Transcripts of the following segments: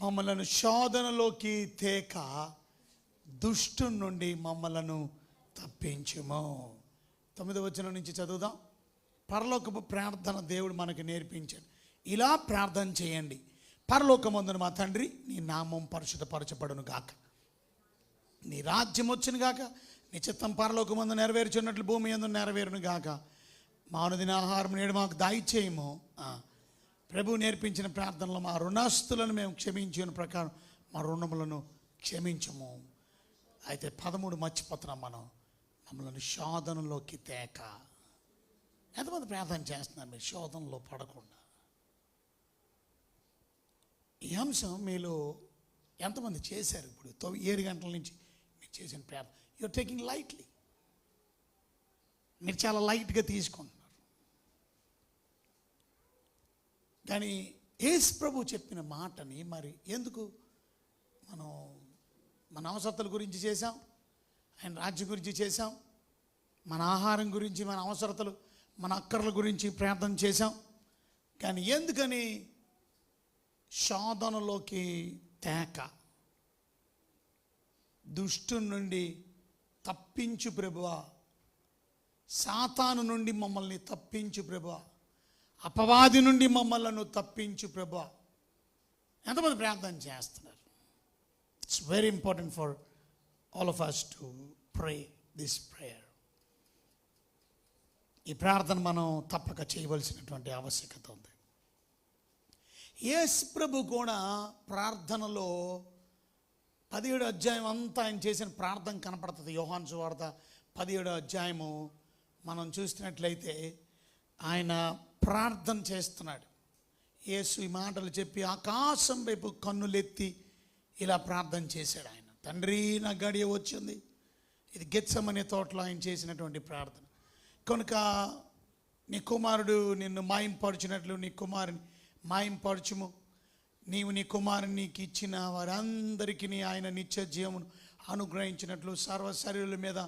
మమ్మలను శోధనలోకి తేక దుష్టు నుండి మమ్మలను తప్పించుము. 9వ వచనం నుంచి చదువుదాం. పరలోకపు ప్రార్థన దేవుడు మనకు నేర్పించాడు. ఇలా ప్రార్థన చేయండి: పరలోకమందున మా తండ్రి, నీ నామం పరిశుద్ధపరచబడును గాక, నీ రాజ్యం వచ్చును గాక, నీ చిత్తం పరలోకమందు నెరవేర్చున్నట్లు భూమి యందు నెరవేరును గాక. మా అనుదిన ఆహారం నేడు మాకు దయచేయము. ప్రభు నేర్పించిన ప్రార్థనలో మా రుణస్తులను మేము క్షమించిన ప్రకారం మా రుణములను క్షమించము. అయితే 13 మర్చిపోతున్నాం మనం. మమ్మల్ని శోధనలోకి తేక. ఎంతమంది ప్రార్థన చేస్తున్నారు మీరు శోధనలో పడకుండా? ఈ అంశం మీలో ఎంతమంది చేశారు? ఇప్పుడు 7 గంటల నుంచి మీరు చేసిన ప్రార్థన యూఆర్ టేకింగ్ లైట్లీ. మీరు చాలా లైట్గా తీసుకుంటున్నారు. కానీ యేసు ప్రభు చెప్పిన మాటని మరి ఎందుకు మనం మన అవసరతల గురించి చేసాం, ఆయన రాజ్యం గురించి చేసాం, మన ఆహారం గురించి, మన అవసరతలు, మన అక్కర్ల గురించి ప్రార్థన చేసాం. కానీ ఎందుకని శోధనలోకి తేక, దుష్టు నుండి తప్పించు ప్రభువా, సాతాను నుండి మమ్మల్ని తప్పించు ప్రభువా, అపవాది నుండి మమ్మల్ని తప్పించు ప్రభువా. ఎంతమంది ప్రార్థన చేస్తున్నారు? It's very important for all of us to pray this prayer. ఈ ప్రార్థన మనం తప్పక చేయవలసినటువంటి ఆవశ్యకత ఉంది. యేసు ప్రభు కూడా ప్రార్థనలో 17వ అధ్యాయం అంతా ఆయన చేసిన ప్రార్థన కనపడుతుంది. యోహాను సువార్త 17వ అధ్యాయము మనం చూస్తున్నట్లయితే ఆయన ప్రార్థన చేస్తున్నాడు. యేసు ఈ మాటలు చెప్పి ఆకాశం వైపు కన్నులెత్తి ఇలా ప్రార్థన చేశాడు. ఆయన, తండ్రి నా గడియ వచ్చింది. ఇది గెత్సెమనే తోటలో ఆయన చేసినటువంటి ప్రార్థన. కనుక నీ కుమారుడు నిన్ను మాయింపరచినట్లు నీ కుమారుని మాయింపరచుము. నీవు నీ కుమారుని నీకు ఇచ్చిన వారందరికీ ఆయన నిత్య జీవమును అనుగ్రహించినట్లు సర్వ శరీరుల మీద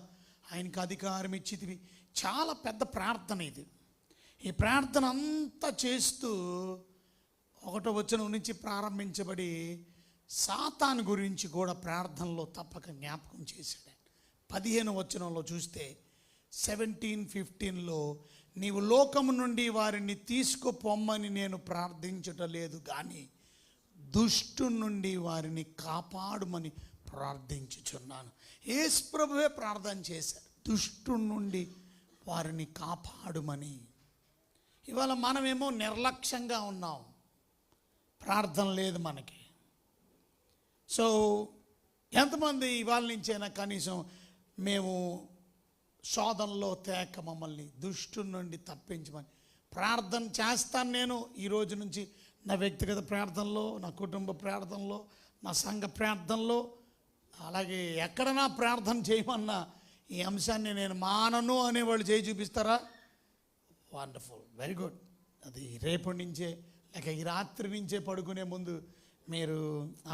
ఆయనకు అధికారం ఇచ్చితివి. చాలా పెద్ద ప్రార్థన ఇది. ఈ ప్రార్థన అంతా చేస్తూ 1వ వచనం నుంచి ప్రారంభించబడి సాతాను గురించి కూడా ప్రార్థనలో తప్పక జ్ఞాపకం చేశాడు. 15వ వచనంలో చూస్తే 17:15లో నీవు లోకము నుండి వారిని తీసుకుపోమ్మని నేను ప్రార్థించటలేదు కానీ దుష్టు నుండి వారిని కాపాడుమని ప్రార్థించుచున్నాను. యేసు ప్రభువే ప్రార్థన చేశారు, దుష్టు నుండి వారిని కాపాడుమని. ఇవాళ మనమేమో నిర్లక్ష్యంగా ఉన్నాం, ప్రార్థన లేదు మనకి. సో ఎంతమంది ఇవాళ నుంచైనా కనీసం మేము శోధనలో తేక మమ్మల్ని దుష్టు నుండి తప్పించమని ప్రార్థన చేస్తాను. నేను ఈ రోజు నుంచి నా వ్యక్తిగత ప్రార్థనలో, నా కుటుంబ ప్రార్థనలో, నా సంఘ ప్రార్థనలో, అలాగే ఎక్కడ నా ప్రార్థన చేయమన్నా ఈ అంశాన్ని నేను మానను అనేవాళ్ళు చేయి చూపిస్తారా? Wonderful, very good. అది రేపటి నుంచే లేక ఈ రాత్రి నుంచే పడుకునే ముందు మీరు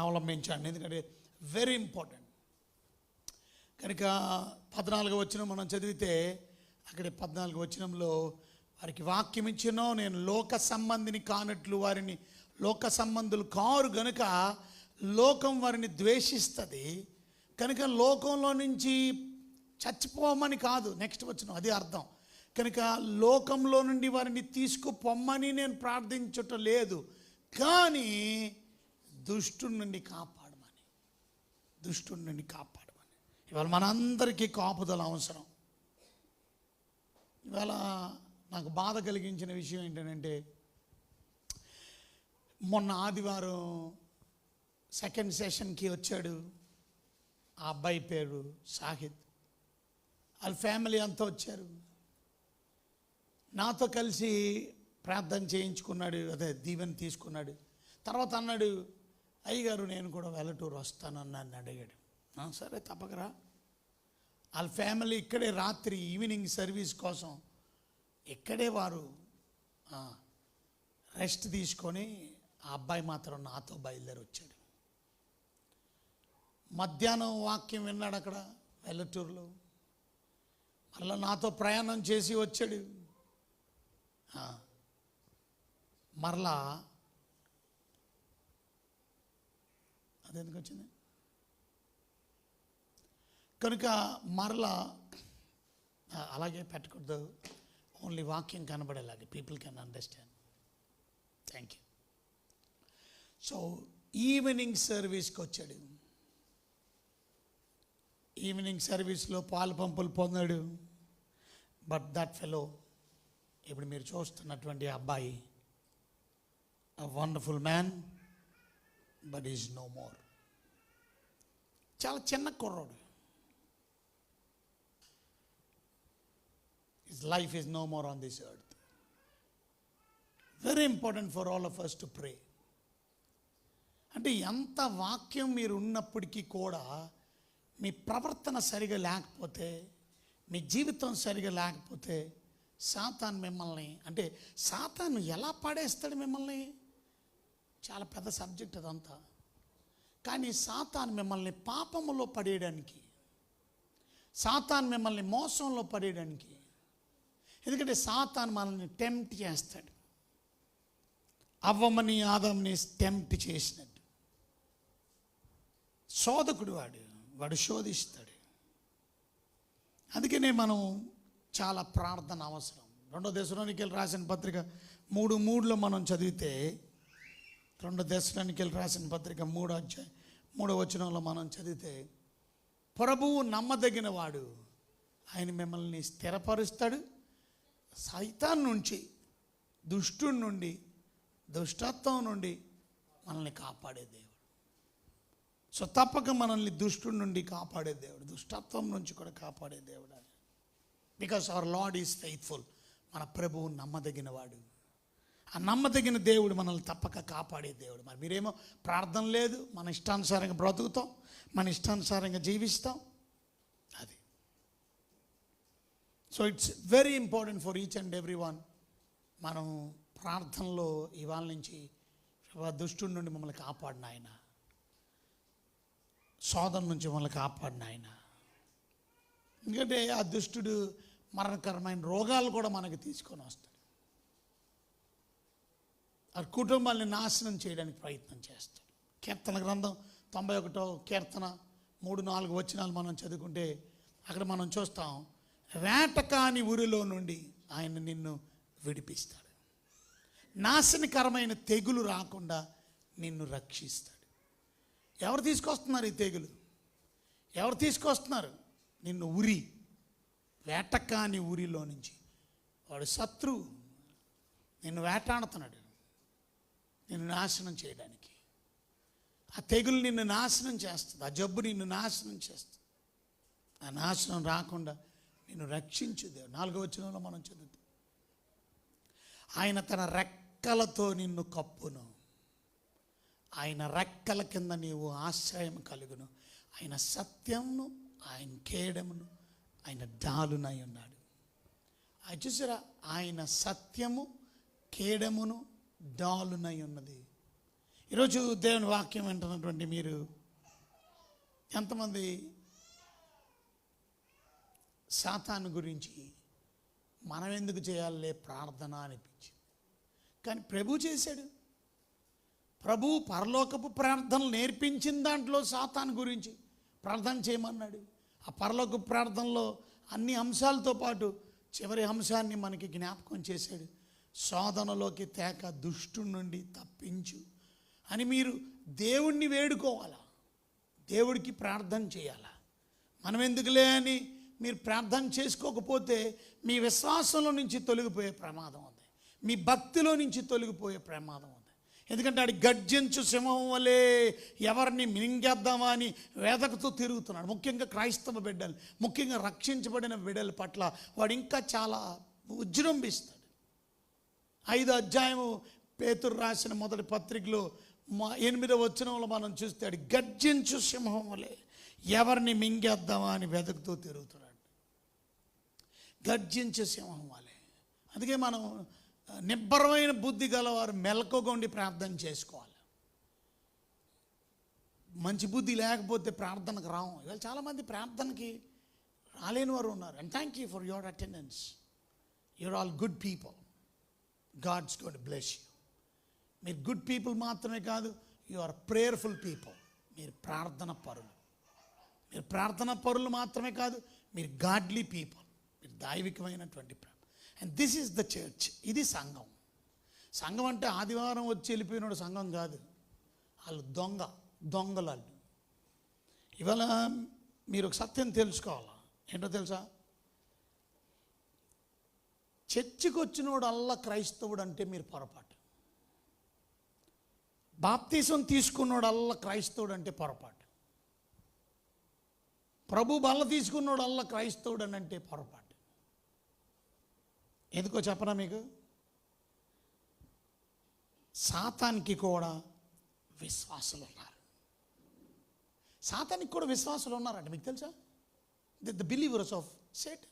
అవలంబించండి. ఎందుకంటే వెరీ ఇంపార్టెంట్. కనుక 14వ వచనం మనం చదివితే అక్కడ 14వ వచనంలో వారికి వాక్యం ఇచ్చినో నేను లోక సంబంధిని కానట్లు వారిని లోక సంబంధులు కారు గనుక లోకం వారిని ద్వేషిస్తుంది. కనుక లోకంలో నుంచి చచ్చిపోమని కాదు, నెక్స్ట్ వచనం అది అర్థం. కనుక లోకంలో నుండి వారిని తీసుకుపోమ్మని నేను ప్రార్థించటం లేదు కానీ దుష్టుడి నుండి కాపాడమని, దుష్టుడి నుండి కాపాడమని. ఇవాళ మనందరికీ కాపుదల అవసరం. ఇవాళ నాకు బాధ కలిగించిన విషయం ఏంటంటే, మొన్న ఆదివారం 2nd సెషన్కి వచ్చాడు ఆ అబ్బాయి పేరు సాహిద్. వాళ్ళ ఫ్యామిలీ అంతా వచ్చారు, నాతో కలిసి ప్రార్థన చేయించుకున్నాడు, అదే దీవెన తీసుకున్నాడు. తర్వాత అన్నాడు, అయ్యగారు నేను కూడా వెల్లటూరు వస్తానని నన్ను అడిగాడు. సరే తప్పకరా. వాళ్ళ ఫ్యామిలీ ఇక్కడే రాత్రి ఈవినింగ్ సర్వీస్ కోసం ఇక్కడే వారు రెస్ట్ తీసుకొని ఆ అబ్బాయి మాత్రం నాతో బయలుదేరి వచ్చాడు. మధ్యాహ్నం వాక్యం విన్నాడు అక్కడ వెల్లటూరులో. మళ్ళీ నాతో ప్రయాణం చేసి వచ్చాడు. మరలా అదెందుకు వచ్చింది? కనుక మరలా అలాగే పెట్టకూడదు, ఓన్లీ వాక్యం కనబడేలాగే people can understand. Thank you. So evening సర్వీస్కి వచ్చాడు. ఈవినింగ్ సర్వీస్లో పాలు పంపులు పొందాడు. బట్ దట్ ఫెలో, ఇప్పుడు మీరు చూస్తున్నటువంటి అబ్బాయి, a wonderful man, but he is no more. చాలా చిన్న కుర్రోడు. His life is no more on this earth. Very important for all of us to pray. అంటే ఎంత వాక్యం మీరు ఉన్నప్పటికీ కూడా మీ ప్రవర్తన సరిగా లేకపోతే, మీ జీవితం సరిగా లేకపోతే సాతాను మిమ్మల్ని, అంటే సాతాను ఎలా పడేస్తాడు మిమ్మల్ని? చాలా పెద్ద సబ్జెక్ట్ అదంతా. కానీ సాతాను మిమ్మల్ని పాపములో పడేయడానికి, సాతాను మిమ్మల్ని మోసంలో పడేయడానికి, ఎందుకంటే సాతాను మనల్ని టెంప్ట్ చేస్తాడు. అవ్వమని ఆదాంని టెంప్ట్ చేసినట్టు. శోధకుడు వాడు శోధిస్తాడు. అందుకనే మనం చాలా ప్రార్థన అవసరం. 2 దెస్సలోనికీయులకు రాసిన పత్రిక 3:3 మనం చదివితే, 2 దెస్సలోనికీయులకు రాసిన పత్రిక 3వ వచనంలో మనం చదివితే, ప్రభువు నమ్మదగిన వాడు, ఆయన మిమ్మల్ని స్థిరపరుస్తాడు, సైతాన్ నుంచి, దుష్టుడి నుండి, దుష్టత్వం నుండి మనల్ని కాపాడే దేవుడు. సో తప్పక మనల్ని దుష్టుడి నుండి కాపాడే దేవుడు, దుష్టత్వం నుంచి కూడా కాపాడే దేవుడు. Because our Lord is faithful. మన ప్రభువు నమ్మదగిన వాడు. ఆ నమ్మదగిన దేవుడు మనల్ని తప్పక కాపాడే దేవుడు. మరి మీరేమో ప్రార్థన లేదు, మన ఇష్టానుసారంగా బ్రతుకుతాం, మన ఇష్టానుసారంగా జీవిస్తాం. అది. So it's very important for each and every one. మనం ప్రార్థనలో ఇవాళ నుంచి, దుష్టుడి నుండి మమ్మల్ని కాపాడిన ఆయన, శోధన నుంచి మమ్మల్ని కాపాడిన ఆయన. ఎందుకంటే ఆ దుష్టుడు మరణకరమైన రోగాలు కూడా మనకి తీసుకొని వస్తాడు. ఆ కుటుంబాన్ని నాశనం చేయడానికి ప్రయత్నం చేస్తాడు. కీర్తన గ్రంథం 91వ కీర్తన 3-4 వచనాలు మనం చదువుకుంటే అక్కడ మనం చూస్తాం, వేటకాని ఊరిలో నుండి ఆయన నిన్ను విడిపిస్తాడు, నాశనకరమైన తెగులు రాకుండా నిన్ను రక్షిస్తాడు. ఎవరు తీసుకొస్తున్నారు ఈ తెగులు? ఎవరు తీసుకొస్తున్నారు? నిన్ను వేటకాని ఊరిలో నుంచి వాడు శత్రువు నిన్ను వేటాడుతున్నాడు, నిన్ను నాశనం చేయడానికి. ఆ తెగులు నిన్ను నాశనం చేస్తుంది, ఆ జబ్బు నిన్ను నాశనం చేస్తుంది. ఆ నాశనం రాకుండా నిన్ను రక్షించు దేవుడు. 4వ వచనంలో మనం చదువుతాం, ఆయన తన రెక్కలతో నిన్ను కప్పును, ఆయన రెక్కల కింద నీవు ఆశ్రయం కలుగును, ఆయన సత్యమును, ఆయన కేడమును, ఆయన డాలునై ఉన్నాడు. అది చూసారా, ఆయన సత్యము, కేడమును, డాలునై ఉన్నది. ఈరోజు దేవుని వాక్యం వింటున్నటువంటి మీరు ఎంతమంది సాతాను గురించి మనం ఎందుకు చేయాలే ప్రార్థన అనిపించింది? కానీ ప్రభు చేశాడు. ప్రభు పరలోకపు ప్రార్థనలు నేర్పించిన దాంట్లో సాతాను గురించి ప్రార్థన చేయమన్నాడు. ఆ పరలోకపు ప్రార్థనలో అన్ని అంశాలతో పాటు చివరి అంశాన్ని మనకి జ్ఞాపకం చేశాడు. శోధనలోకి తేక దుష్టుడి నుండి తప్పించు అని మీరు దేవుణ్ణి వేడుకోవాలా, దేవుడికి ప్రార్థన చేయాలా. మనం ఎందుకులే అని మీరు ప్రార్థన చేసుకోకపోతే మీ విశ్వాసంలో నుంచి తొలగిపోయే ప్రమాదం ఉంది, మీ భక్తిలో నుంచి తొలగిపోయే ప్రమాదం ఉంది. ఎందుకంటే ఆడి గర్జించు సింహం వలె ఎవరిని మింగేద్దామా అని వెదకుతూ తిరుగుతున్నాడు. ముఖ్యంగా క్రైస్తవ బిడ్డలు, ముఖ్యంగా రక్షించబడిన బిడ్డల పట్ల వాడు ఇంకా చాలా ఉజృంభిస్తాడు. 5వ అధ్యాయము పేతురు రాసిన మొదటి పత్రికలో 8వ వచనంలో మనం చూస్తే ఆడి గర్జించు సింహం వలె ఎవరిని మింగేద్దామా అని వెతుకుతూ తిరుగుతున్నాడు. గర్జించే సింహం వలె. అందుకే మనం నిబ్బరమైన బుద్ధి గలవారు మెలకువగా ప్రార్థన చేసుకోవాలి. మంచి బుద్ధి లేకపోతే ప్రార్థనకు రాము. ఇవాళ చాలామంది ప్రార్థనకి రాలేని వారు ఉన్నారు. And thank you for your attendance. You're all good people. God's going to bless you. మీరు గుడ్ పీపుల్ మాత్రమే కాదు, యు ఆర్ ప్రేయర్ఫుల్ పీపుల్. మీరు ప్రార్థన పరులు. మీరు ప్రార్థన పరులు మాత్రమే కాదు, మీరు గాడ్లీ పీపుల్, మీరు దైవికమైనటువంటి and this is the church. ఇది సంఘం. సంఘం అంటే ఆదివారం వచ్చి వెళ్ళిపోయినాడు సంఘం కాదు. వాళ్ళు దొంగలు వాళ్ళు. ఇవాళ మీరు ఒక సత్యం తెలుసుకోవాలా. ఏంటో తెలుసా? చర్చికి వచ్చినోడు అల్లా క్రైస్తవుడు అంటే మీరు పొరపాటు. బాప్తీసం తీసుకున్నోడు అల్లా క్రైస్తవుడు అంటే పొరపాటు. ప్రభు బల్ల తీసుకున్నోడు అల్లా క్రైస్తవుడు అని అంటే పొరపాటు. ఎందుకో చెప్పనా మీకు? సాతానికి కూడా విశ్వాసులు ఉన్నారు. సాతానికి కూడా విశ్వాసులు ఉన్నారంట. మీకు తెలుసా? ద బిలీవర్స్ ఆఫ్ సేట్.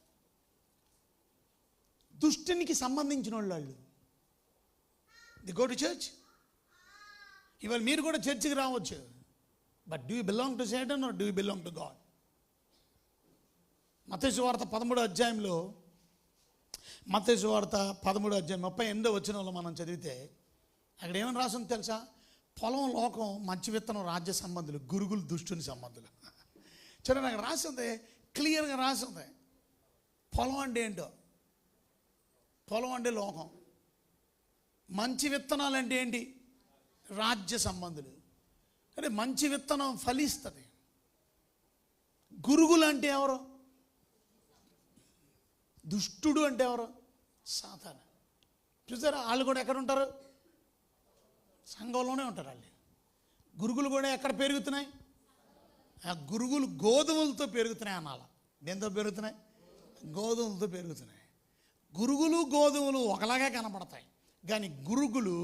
దుష్టునికి సంబంధించిన వాళ్ళు. The go to church. ఇవాళ మీరు కూడా చర్చికి రావచ్చు. But do you belong to Satan or do you belong to God? మత్తయి సువార్త 13వ అధ్యాయంలో, మత్తయి సువార్త 13వ అధ్యాయం 38వ వచనంలో మనం చదివితే అక్కడ ఏమని రాసింది తెలుసా? పొలం లోకం మంచి విత్తనం రాజ్య సంబంధులు, గురుగులు దుష్టుని సంబంధులు. చూడండి, అక్కడ రాసింది, క్లియర్గా రాసింది. పొలం అంటే ఏంటో, పొలం అంటే లోకం, మంచి విత్తనాలు అంటే ఏంటి? రాజ్య సంబంధులు. అంటే మంచి విత్తనం ఫలిస్తుంది. గురుగులు అంటే ఎవరు? దుష్టుడు అంటే ఎవరు? సాతాను. చూసారా, వాళ్ళు కూడా ఎక్కడ ఉంటారు? సంఘంలోనే ఉంటారు వాళ్ళు. గురుగులు కూడా ఎక్కడ పెరుగుతున్నాయి? ఆ గురుగులు గోధుమలతో పెరుగుతున్నాయి అనాల. దేంతో పెరుగుతున్నాయి? గోధుమలతో పెరుగుతున్నాయి. గురుగులు గోధుమలు ఒకలాగే కనపడతాయి, కానీ గురుగులు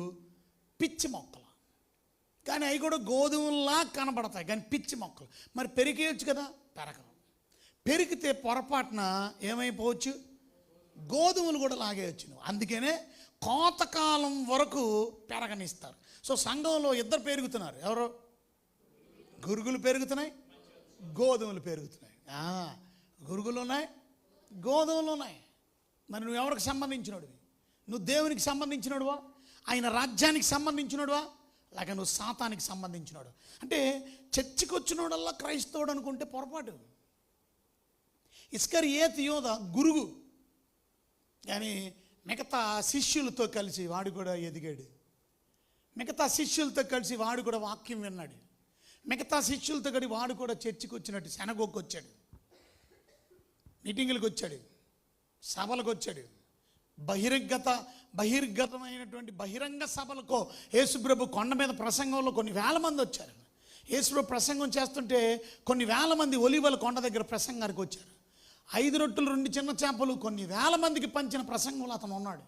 పిచ్చి మొక్కలు. కానీ అవి కూడా గోధుమల్లా కనపడతాయి, కానీ పిచ్చి మొక్కలు. మరి పెరిగేయచ్చు కదా? పెరగరు. పెరిగితే పొరపాటున ఏమైపోవచ్చు? గోధుమలు కూడా లాగేయచ్చు. అందుకనే కోతకాలం వరకు పెరగనిస్తారు. సో సంఘంలో ఇద్దరు పెరుగుతున్నారు. ఎవరు? గురుగులు పెరుగుతున్నాయి, గోధుమలు పెరుగుతున్నాయి. గురుగులు ఉన్నాయి, గోధుమలు ఉన్నాయి. మరి నువ్వు ఎవరికి సంబంధించినోడివి? నువ్వు దేవునికి సంబంధించినోడువా? ఆయన రాజ్యానికి సంబంధించినోడువా? లేక నువ్వు సాతానికి సంబంధించినోడు? అంటే చర్చికి వచ్చినోడల్లా క్రైస్తవుడు అనుకుంటే పొరపాటు. ఇస్కరియోతు యోధ గురువు, కానీ మిగతా శిష్యులతో కలిసి వాడు కూడా ఎదిగాడు. మిగతా శిష్యులతో కలిసి వాడు కూడా వాక్యం విన్నాడు. మిగతా శిష్యులతో కలిసి వాడు కూడా చర్చికి వచ్చినట్టు శనగోకు వచ్చాడు, మీటింగులకు వచ్చాడు, సభలకు వచ్చాడు. బహిర్గతమైనటువంటి బహిరంగ సభలకు యేసుప్రభు కొండ మీద ప్రసంగంలో కొన్ని వేల మంది వచ్చారు. యేసుప్రభు ప్రసంగం చేస్తుంటే కొన్ని వేల మంది ఒలీవల కొండ దగ్గర ప్రసంగానికి వచ్చారు. 5 రొట్టెలు 2 చిన్న చేపలు కొన్ని వేల మందికి పంచిన ప్రసంగంలో అతను ఉన్నాడు.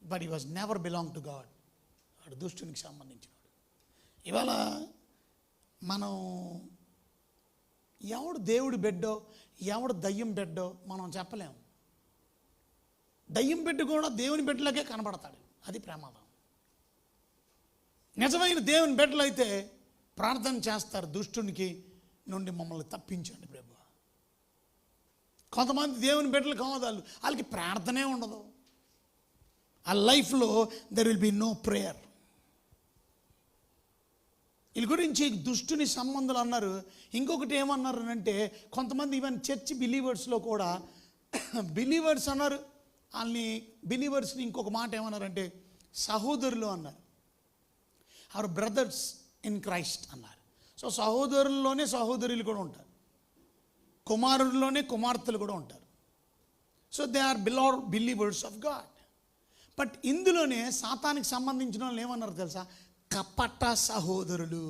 But he was never belong to God. వాడు దుష్టునికి సంబంధించినాడు. ఇవాళ మనం ఎవడు దేవుడి బిడ్డో, ఎవడు దయ్యం బిడ్డో మనం చెప్పలేము. దయ్యం బిడ్డ కూడా దేవుని బిడ్డలకే కనబడతాడు. అది ప్రమాదం. నిజమైన దేవుని బిడ్డలు అయితే ప్రార్థన చేస్తారు, దుష్టునికి నుండి మమ్మల్ని తప్పించండి ప్రభు. కొంతమంది దేవుని బిడ్డలు కావాలి, వాళ్ళకి ప్రార్థనే ఉండదు. ఆ లైఫ్లో there will be no prayer. వీళ్ళ గురించి దుష్టుని సంబంధాలు అన్నారు. ఇంకొకటి ఏమన్నారు అంటే, కొంతమంది ఈవెన్ చర్చ్ బిలీవర్స్లో కూడా బిలీవర్స్ అన్నారు. వాళ్ళని బిలీవర్స్ని ఇంకొక మాట ఏమన్నారంటే సహోదరులు అన్నారు. అవర్ బ్రదర్స్ ఇన్ క్రైస్ట్ అన్నారు. సో సహోదరుల్లోనే సహోదరులు కూడా ఉంటారు, కుమారుల్లోనే కుమార్తెలు కూడా ఉంటారు. So they are believers of God. But ఇందులోనే సాతానికి సంబంధించిన వాళ్ళు ఏమన్నారు తెలుసా? కపట సహోదరులు.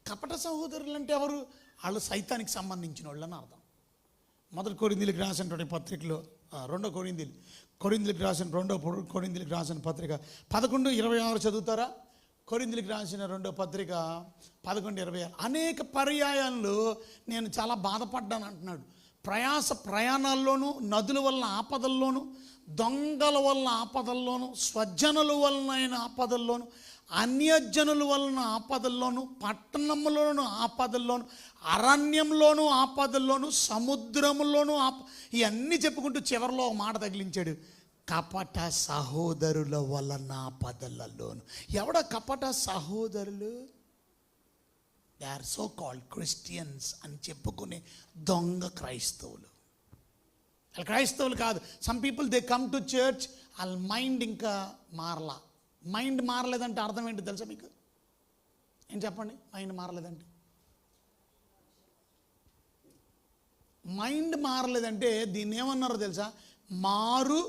కపట సహోదరులు అంటే ఎవరు? వాళ్ళు సైతానికి సంబంధించిన వాళ్ళు అని అర్థం. 1 కొరింథీయులకు రాసినటువంటి పత్రికలో 2 కొరింథీయులకు రాసిన 2 కొరింథీయులకు రాసిన పత్రిక 11:26 చదువుతారా? కొరింథీయులకు రాసిన 2వ పత్రిక 11:26. అనేక పర్యాయాలు నేను చాలా బాధపడ్డాను అంటున్నాడు. ప్రయాణాల్లోనూ, నదుల వల్ల ఆపదల్లోనూ, దొంగల వల్ల ఆపదల్లోనూ, స్వజనుల వలన ఆపదల్లోనూ, అన్యజనుల వలన ఆపదల్లోనూ, పట్టణంలోనూ ఆపదల్లోనూ, అరణ్యంలోనూ ఆపదల్లోనూ, సముద్రంలోనూ ఇవన్నీ చెప్పుకుంటూ చివరిలో ఒక మాట తగిలించాడు, కపట సహోదరుల వలన ఆపదలలోను. ఎవడ కపట సహోదరులు? They are so called Christians అని చెప్పుకునే దొంగ క్రైస్తవులు. వాళ్ళు క్రైస్తవులు కాదు. Some people they come to church, వాళ్ళ మైండ్ ఇంకా మారలా. మైండ్ మారలేదంటే అర్థం ఏంటి తెలుసా మీకు? ఏం చెప్పండి, మైండ్ మారలేదంటే? మైండ్ మారలేదంటే దీన్ని ఏమన్నారో తెలుసా? మారు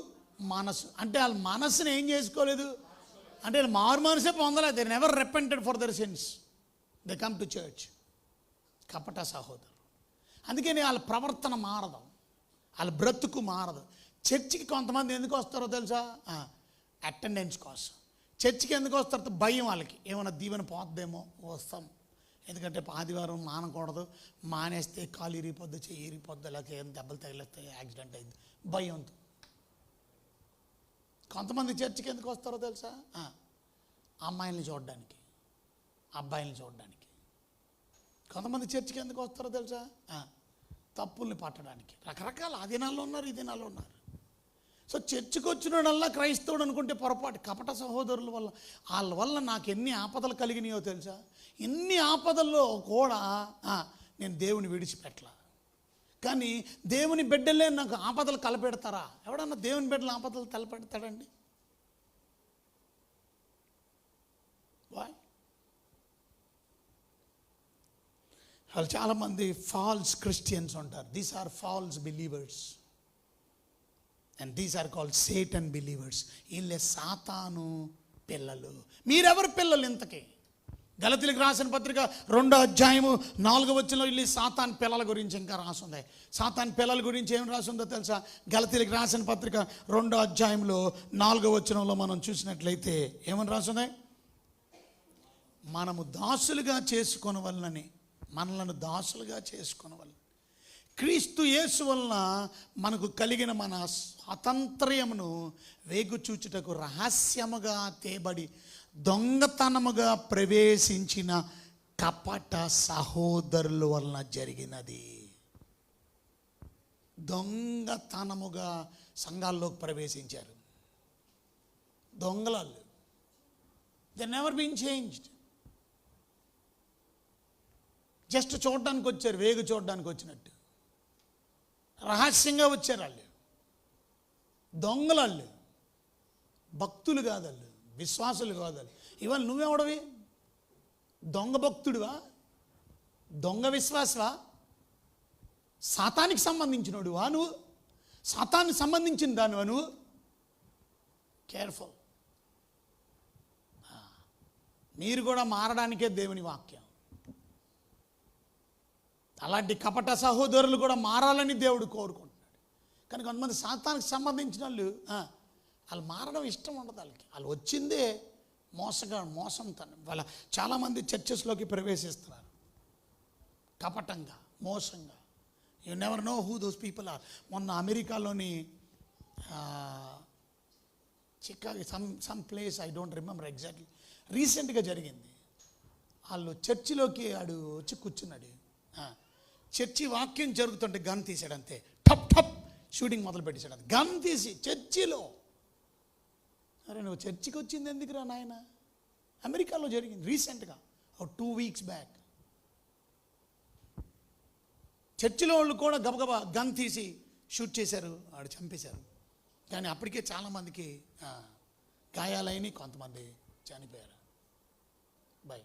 మనసు. అంటే వాళ్ళ మనసుని ఏం చేసుకోలేదు అంటే మారు మనసే పొందలేదు. They never repented for their since. They come to church. కపట సహోదరు. అందుకని వాళ్ళ ప్రవర్తన మారదు, వాళ్ళ బ్రతుకు మారదు. చర్చికి కొంతమంది ఎందుకు వస్తారో తెలుసా? అటెండెన్స్ కోసం. చర్చికి ఎందుకు వస్తారో భయం వాళ్ళకి, ఏమైనా దీవెన పోద్దేమో వస్తాం. ఎందుకంటే ఆదివారం మానకూడదు, మానేస్తే కాలు ఇరిగిపోద్దు, చెయ్యి ఇరిగిపోద్దు, లేకపోతే ఏం దెబ్బలు తగిలేస్తాయి, యాక్సిడెంట్ అయింది, భయంతో. కొంతమంది చర్చికి ఎందుకు వస్తారో తెలుసా? అమ్మాయిల్ని చూడడానికి, అబ్బాయిల్ని చూడడానికి. కొంతమంది చర్చికి ఎందుకు వస్తారో తెలుసా? తప్పుల్ని పట్టడానికి. రకరకాల ఆ దినాల్లో ఉన్నారు, ఈ దినాల్లో ఉన్నారు. సో చర్చికి వచ్చినోడల్లా క్రైస్తవుడు అనుకుంటే పొరపాటు. కపట సహోదరుల వల్ల, వాళ్ళ వల్ల నాకు ఎన్ని ఆపదలు కలిగినాయో తెలుసా? ఎన్ని ఆపదల్లో కూడా నేను దేవుని విడిచిపెట్టలా. కానీ దేవుని బిడ్డలే నాకు ఆపదలు కలపెడతారా? ఎవడన్నా దేవుని బిడ్డలు ఆపదలు తలపెడతాడండి? వాయ్? వాళ్ళు చాలామంది ఫాల్స్ క్రిస్టియన్స్ ఉంటారు. These are false believers and these are called Satan believers. వీళ్ళే సాతాను పిల్లలు. మీరెవరు పిల్లలు ఇంతకీ? గలతీయులకు రాసిన పత్రిక 2వ అధ్యాయము 4వ వచనంలో వీళ్ళు సాతాన్ పిల్లల గురించి ఇంకా రాసుంది. సాతాన్ పిల్లల గురించి ఏం రాసిందో తెలుసా? గలతీయులకు రాసిన పత్రిక 2వ అధ్యాయంలో 4వ వచనంలో మనం చూసినట్లయితే ఏమని రాసుంది? మనము దాసులుగా చేసుకొనవలనని, మనలను దాసులుగా చేసుకొనవలన, క్రీస్తు యేసు వలన మనకు కలిగిన మన స్వాతంత్ర్యమును వేగుచూచుటకు రహస్యముగా తేబడి దొంగతనముగా ప్రవేశించిన కపట సహోదరుల వలన జరిగినది. దొంగతనముగా సంఘాల్లోకి ప్రవేశించారు దొంగలు. They never been changed. Just చూడడానికి వచ్చారు, వేగు చూడడానికి వచ్చినట్టు. రహస్యంగా వచ్చారు వాళ్ళు. దొంగలు వాళ్ళు, భక్తులు కాదు వాళ్ళు, విశ్వాసులు కాదు వాళ్ళు. ఇవాళ నువ్వెవడవి? దొంగ భక్తుడివా? దొంగ విశ్వాసవా? సాతానికి సంబంధించినోడువా నువ్వు? సాతానికి సంబంధించిన దానివా నువ్వు? కేర్ఫుల్. మీరు కూడా మారడానికే దేవుని వాక్యం. అలాంటి కపట సహోదరులు కూడా మారాలని దేవుడు కోరుకుంటున్నాడు. కానీ కొంతమంది సాతానికి సంబంధించిన వాళ్ళు మారడం ఇష్టం ఉండదు వాళ్ళకి. వాళ్ళు వచ్చిందే మోసంతో. వాళ్ళ చాలామంది చర్చెస్లోకి ప్రవేశిస్తున్నారు కపటంగా, మోసంగా. You never know who those people are. మొన్న అమెరికాలోని Chicago some place, I don't remember exactly, రీసెంట్గా జరిగింది. వాళ్ళు చర్చిలోకి ఆడు వచ్చి కూర్చున్నాడు. చర్చి వాక్యం జరుగుతుంటే గన్ తీసాడు, అంతే. టప్ టప్ షూటింగ్ మొదలు పెట్టేశాడు. గన్ తీసి చర్చిలో. అరే నువ్వు చర్చికి వచ్చింది ఎందుకురా నాయన? అమెరికాలో జరిగింది రీసెంట్గా, 2 weeks బ్యాక్. చర్చిలో వాళ్ళు కూడా గబగబా గన్ తీసి షూట్ చేశారు, వాడు చంపేశారు. కానీ అప్పటికే చాలామందికి గాయాలైన, కొంతమంది చనిపోయారు. బై.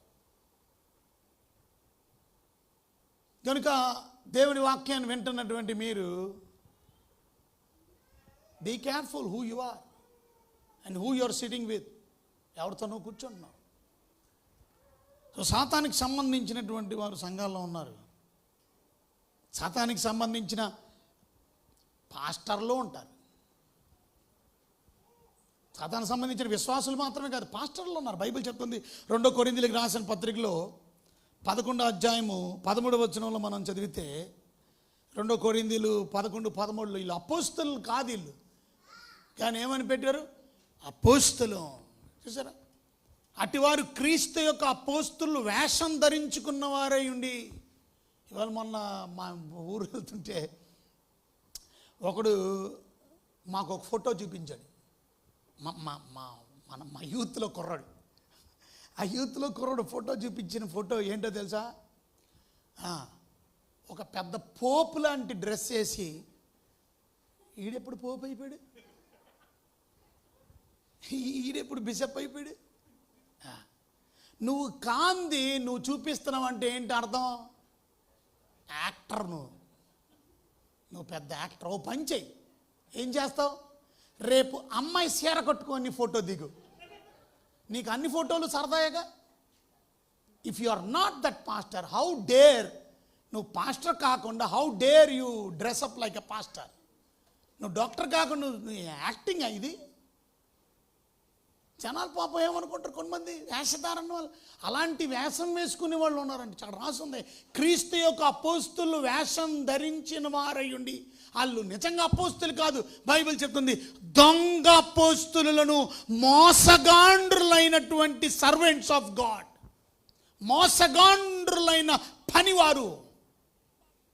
కనుక దేవుని వాక్యాన్ని వింటున్నటువంటి మీరు be careful who you are and who you are sitting with. ఎవరితో నువ్వు కూర్చుంటున్నావు? సో సాతానికి సంబంధించినటువంటి వారు సంఘాల్లో ఉన్నారు. సాతానికి సంబంధించిన పాస్టర్లు ఉంటారు. సాతానికి సంబంధించిన విశ్వాసులు మాత్రమే కాదు, పాస్టర్లు ఉన్నారు. బైబిల్ చెప్తుంది 2 కొరింథీయులకు రాసిన పత్రికలో 11వ అధ్యాయము 13వ వచనంలో మనం చదివితే, 2 కొరింథీయులు 11-13 వీళ్ళు అపోస్తలు కాదు వీళ్ళు, కానీ ఏమని పెట్టారు? అపోస్తలు. చూసారా? అటివారు క్రీస్తు యొక్క అపోస్తలు వేషం ధరించుకున్న వారై ఉండి. ఇవాళ మొన్న మా ఊరు వెళ్తుంటే ఒకడు మాకు ఒక ఫోటో చూపించాడు. మా యూత్లో కుర్రాడు. ఆ యూత్లో కుర్రాడు ఫోటో చూపించిన ఫోటో ఏంటో తెలుసా? ఒక పెద్ద పోపు లాంటి డ్రెస్ వేసి, ఈడెప్పుడు పోపు అయిపోయాడు, ఈడెప్పుడు బిషప్ అయిపోయాడు. నువ్వు కాంది నువ్వు చూపిస్తున్నావు అంటే ఏంటి అర్థం? యాక్టర్. నువ్వు పెద్ద యాక్టర్. ఓ పని చెయ్యి, ఏం చేస్తావు? రేపు అమ్మాయి చీర కట్టుకొని ఫోటో దిగు, నీకు అన్ని ఫోటోలు సరదాగా. If you are not that pastor, how dare, నువ్వు పాస్టర్ కాకుండా how dare you dress up like a pastor? నువ్వు డాక్టర్ కాకుండా నువ్వు యాక్టింగ్ ఇది. జనాలు పాపం ఏమనుకుంటారు, కొంతమంది వేషధారణ వాళ్ళు అలాంటి వేషం వేసుకునే వాళ్ళు ఉన్నారండి. చాలా రాసుంది, క్రీస్తు యొక్క అపోస్తులు వేషం ధరించిన వారయ్యుండి, వాళ్ళు నిజంగా అపోస్తులు కాదు. బైబిల్ చెప్తుంది, దొంగ అపోస్తులను, మోసగాండ్రులైనటువంటి సర్వెంట్స్ ఆఫ్ గాడ్, మోసగాండ్రులైన పనివారు,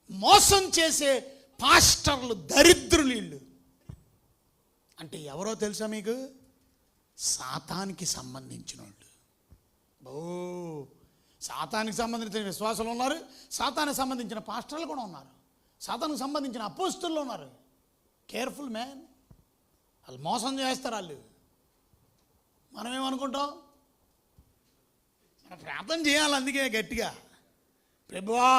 మోసం చేసే పాస్టర్లు, దరిద్రులు వీళ్ళు. అంటే ఎవరో తెలుసా మీకు? సాతానికి సంబంధించిన వాళ్ళు. సాతానికి సంబంధించిన విశ్వాసాలు ఉన్నారు, సాతానికి సంబంధించిన పాస్టర్లు కూడా ఉన్నారు, సాతానికి సంబంధించిన అపోస్తులు ఉన్నారు. కేర్ఫుల్ మ్యాన్, వాళ్ళు మోసం చేస్తారు. వాళ్ళు మనమేమనుకుంటాం, మన ప్రార్థన చేయాలి అందుకే గట్టిగా, ప్రభువా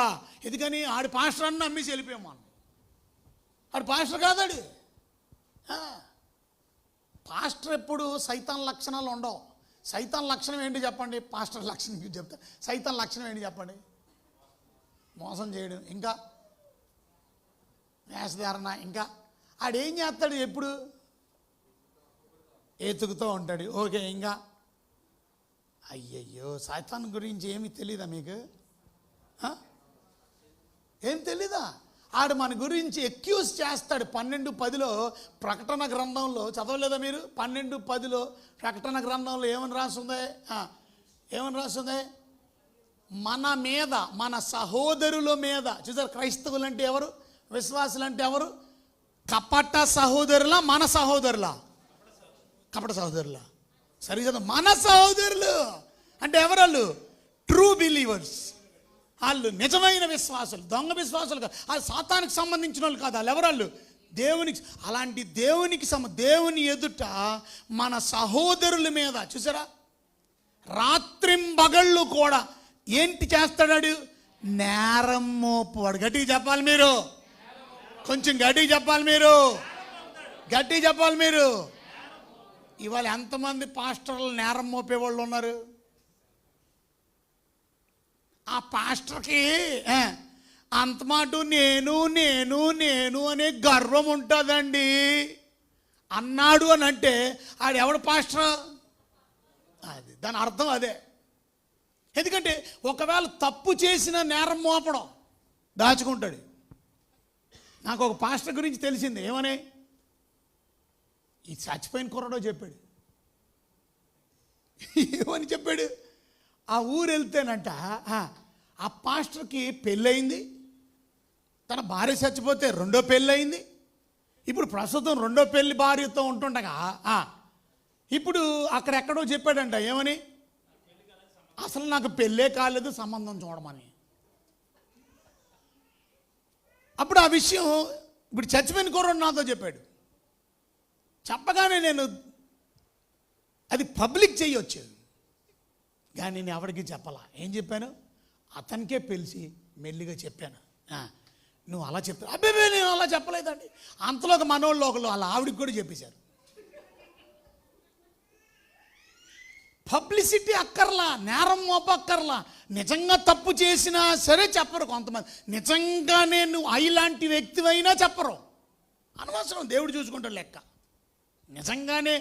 ఎందుకని ఆడి పాస్టర్ అన్న నమ్మేసి వెళ్ళిపోయాం మనం. ఆడు పాస్టర్ కాదాడు. పాస్టర్ ఎప్పుడు సైతాన్ లక్షణాలు ఉండవు. సైతాన్ లక్షణం ఏంటి చెప్పండి? పాస్టర్ లక్షణం చెప్తా. సైతాన్ లక్షణం ఏంటి చెప్పండి? మోసం చేయడం, ఇంకా వేషధారణ, ఇంకా ఆడేం చేస్తాడు? ఎప్పుడు ఎతుకుతూ ఉంటాడు. ఓకే, ఇంకా అయ్యయ్యో, సైతాన్ గురించి ఏమీ తెలీదా మీకు? ఏం తెలీదా? ఆడు మన గురించి ఎక్యూజ్ చేస్తాడు. 12:10 ప్రకటన గ్రంథంలో చదవలేదా మీరు? 12:10 ప్రకటన గ్రంథంలో ఏమని రాస్తుంది? ఏమని రాస్తుంది? మన మీద, మన సహోదరుల మీద. చూసారు, క్రైస్తవులు అంటే ఎవరు? విశ్వాసులు అంటే ఎవరు? కపట సహోదరులా, మన సహోదరులా? కపట సహోదరులా. సరే కదా, మన సహోదరులు అంటే ఎవరు? True believers. వాళ్ళు నిజమైన విశ్వాసులు, దొంగ విశ్వాసులు కాదు. వాళ్ళు సాతానికి సంబంధించిన వాళ్ళు కాదు. వాళ్ళు ఎవరాళ్ళు? దేవునికి. అలాంటి దేవుని ఎదుట మన సహోదరుల మీద చూసారా, రాత్రింబగళ్ళు కూడా ఏంటి చేస్తాడు? నేరం మోపువాడు. గట్టిగా చెప్పాలి మీరు, కొంచెం గట్టిగా చెప్పాలి మీరు, గట్టిగా చెప్పాలి మీరు. ఇవాళ ఎంతమంది పాస్టర్లు నేరం మోపేవాళ్ళు ఉన్నారు? ఆ పాస్టర్కి అంత మాట నేను నేను నేను అనే గర్వం ఉంటుందండి. అన్నాడు అని అంటే ఆడెవడు పాస్టర్? అది దాని అర్థం అదే. ఎందుకంటే ఒకవేళ తప్పు చేసిన నేరం మోపడం దాచుకుంటాడు. నాకు ఒక పాస్టర్ గురించి తెలిసింది. ఏమని? ఈ చచ్చిపోయిన కుర్రడో చెప్పాడు. ఏమని చెప్పాడు? ఆ ఊరు వెళ్తేనంట ఆ పాస్టర్కి పెళ్ళయింది, తన భార్య చచ్చిపోతే రెండో పెళ్ళయింది. ఇప్పుడు ప్రస్తుతం రెండో పెళ్ళి భార్యతో ఉంటుండగా ఇప్పుడు అక్కడెక్కడో చెప్పాడంట. ఏమని? అసలు నాకు పెళ్ళే కాలేదు, సంబంధం చూడమని. అప్పుడు ఆ విషయం ఇప్పుడు చచ్చిపోయిన కుర్రోడు నాతో చెప్పాడు. చెప్పగానే నేను అది పబ్లిక్ చేయొచ్చు, కానీ నేను ఎవరికి చెప్పాలా. ఏం చెప్పాను? అతనికే పిలిచి మెల్లిగా చెప్పాను. నువ్వు అలా చెప్తావు? అబ్బాయి నేను అలా చెప్పలేదండి. అంతలోకి మనోళ్ళు ఒకళ్ళు వాళ్ళ ఆవిడికి కూడా చెప్పేశారు. పబ్లిసిటీ అక్కర్లా, నేరం మోపక్కర్లా. నిజంగా తప్పు చేసినా సరే చెప్పరు కొంతమంది. నిజంగానే నువ్వు ఇలాంటి వ్యక్తివైనా చెప్పరు. అనవసరం, దేవుడు చూసుకుంటాడు లెక్క. నిజంగానే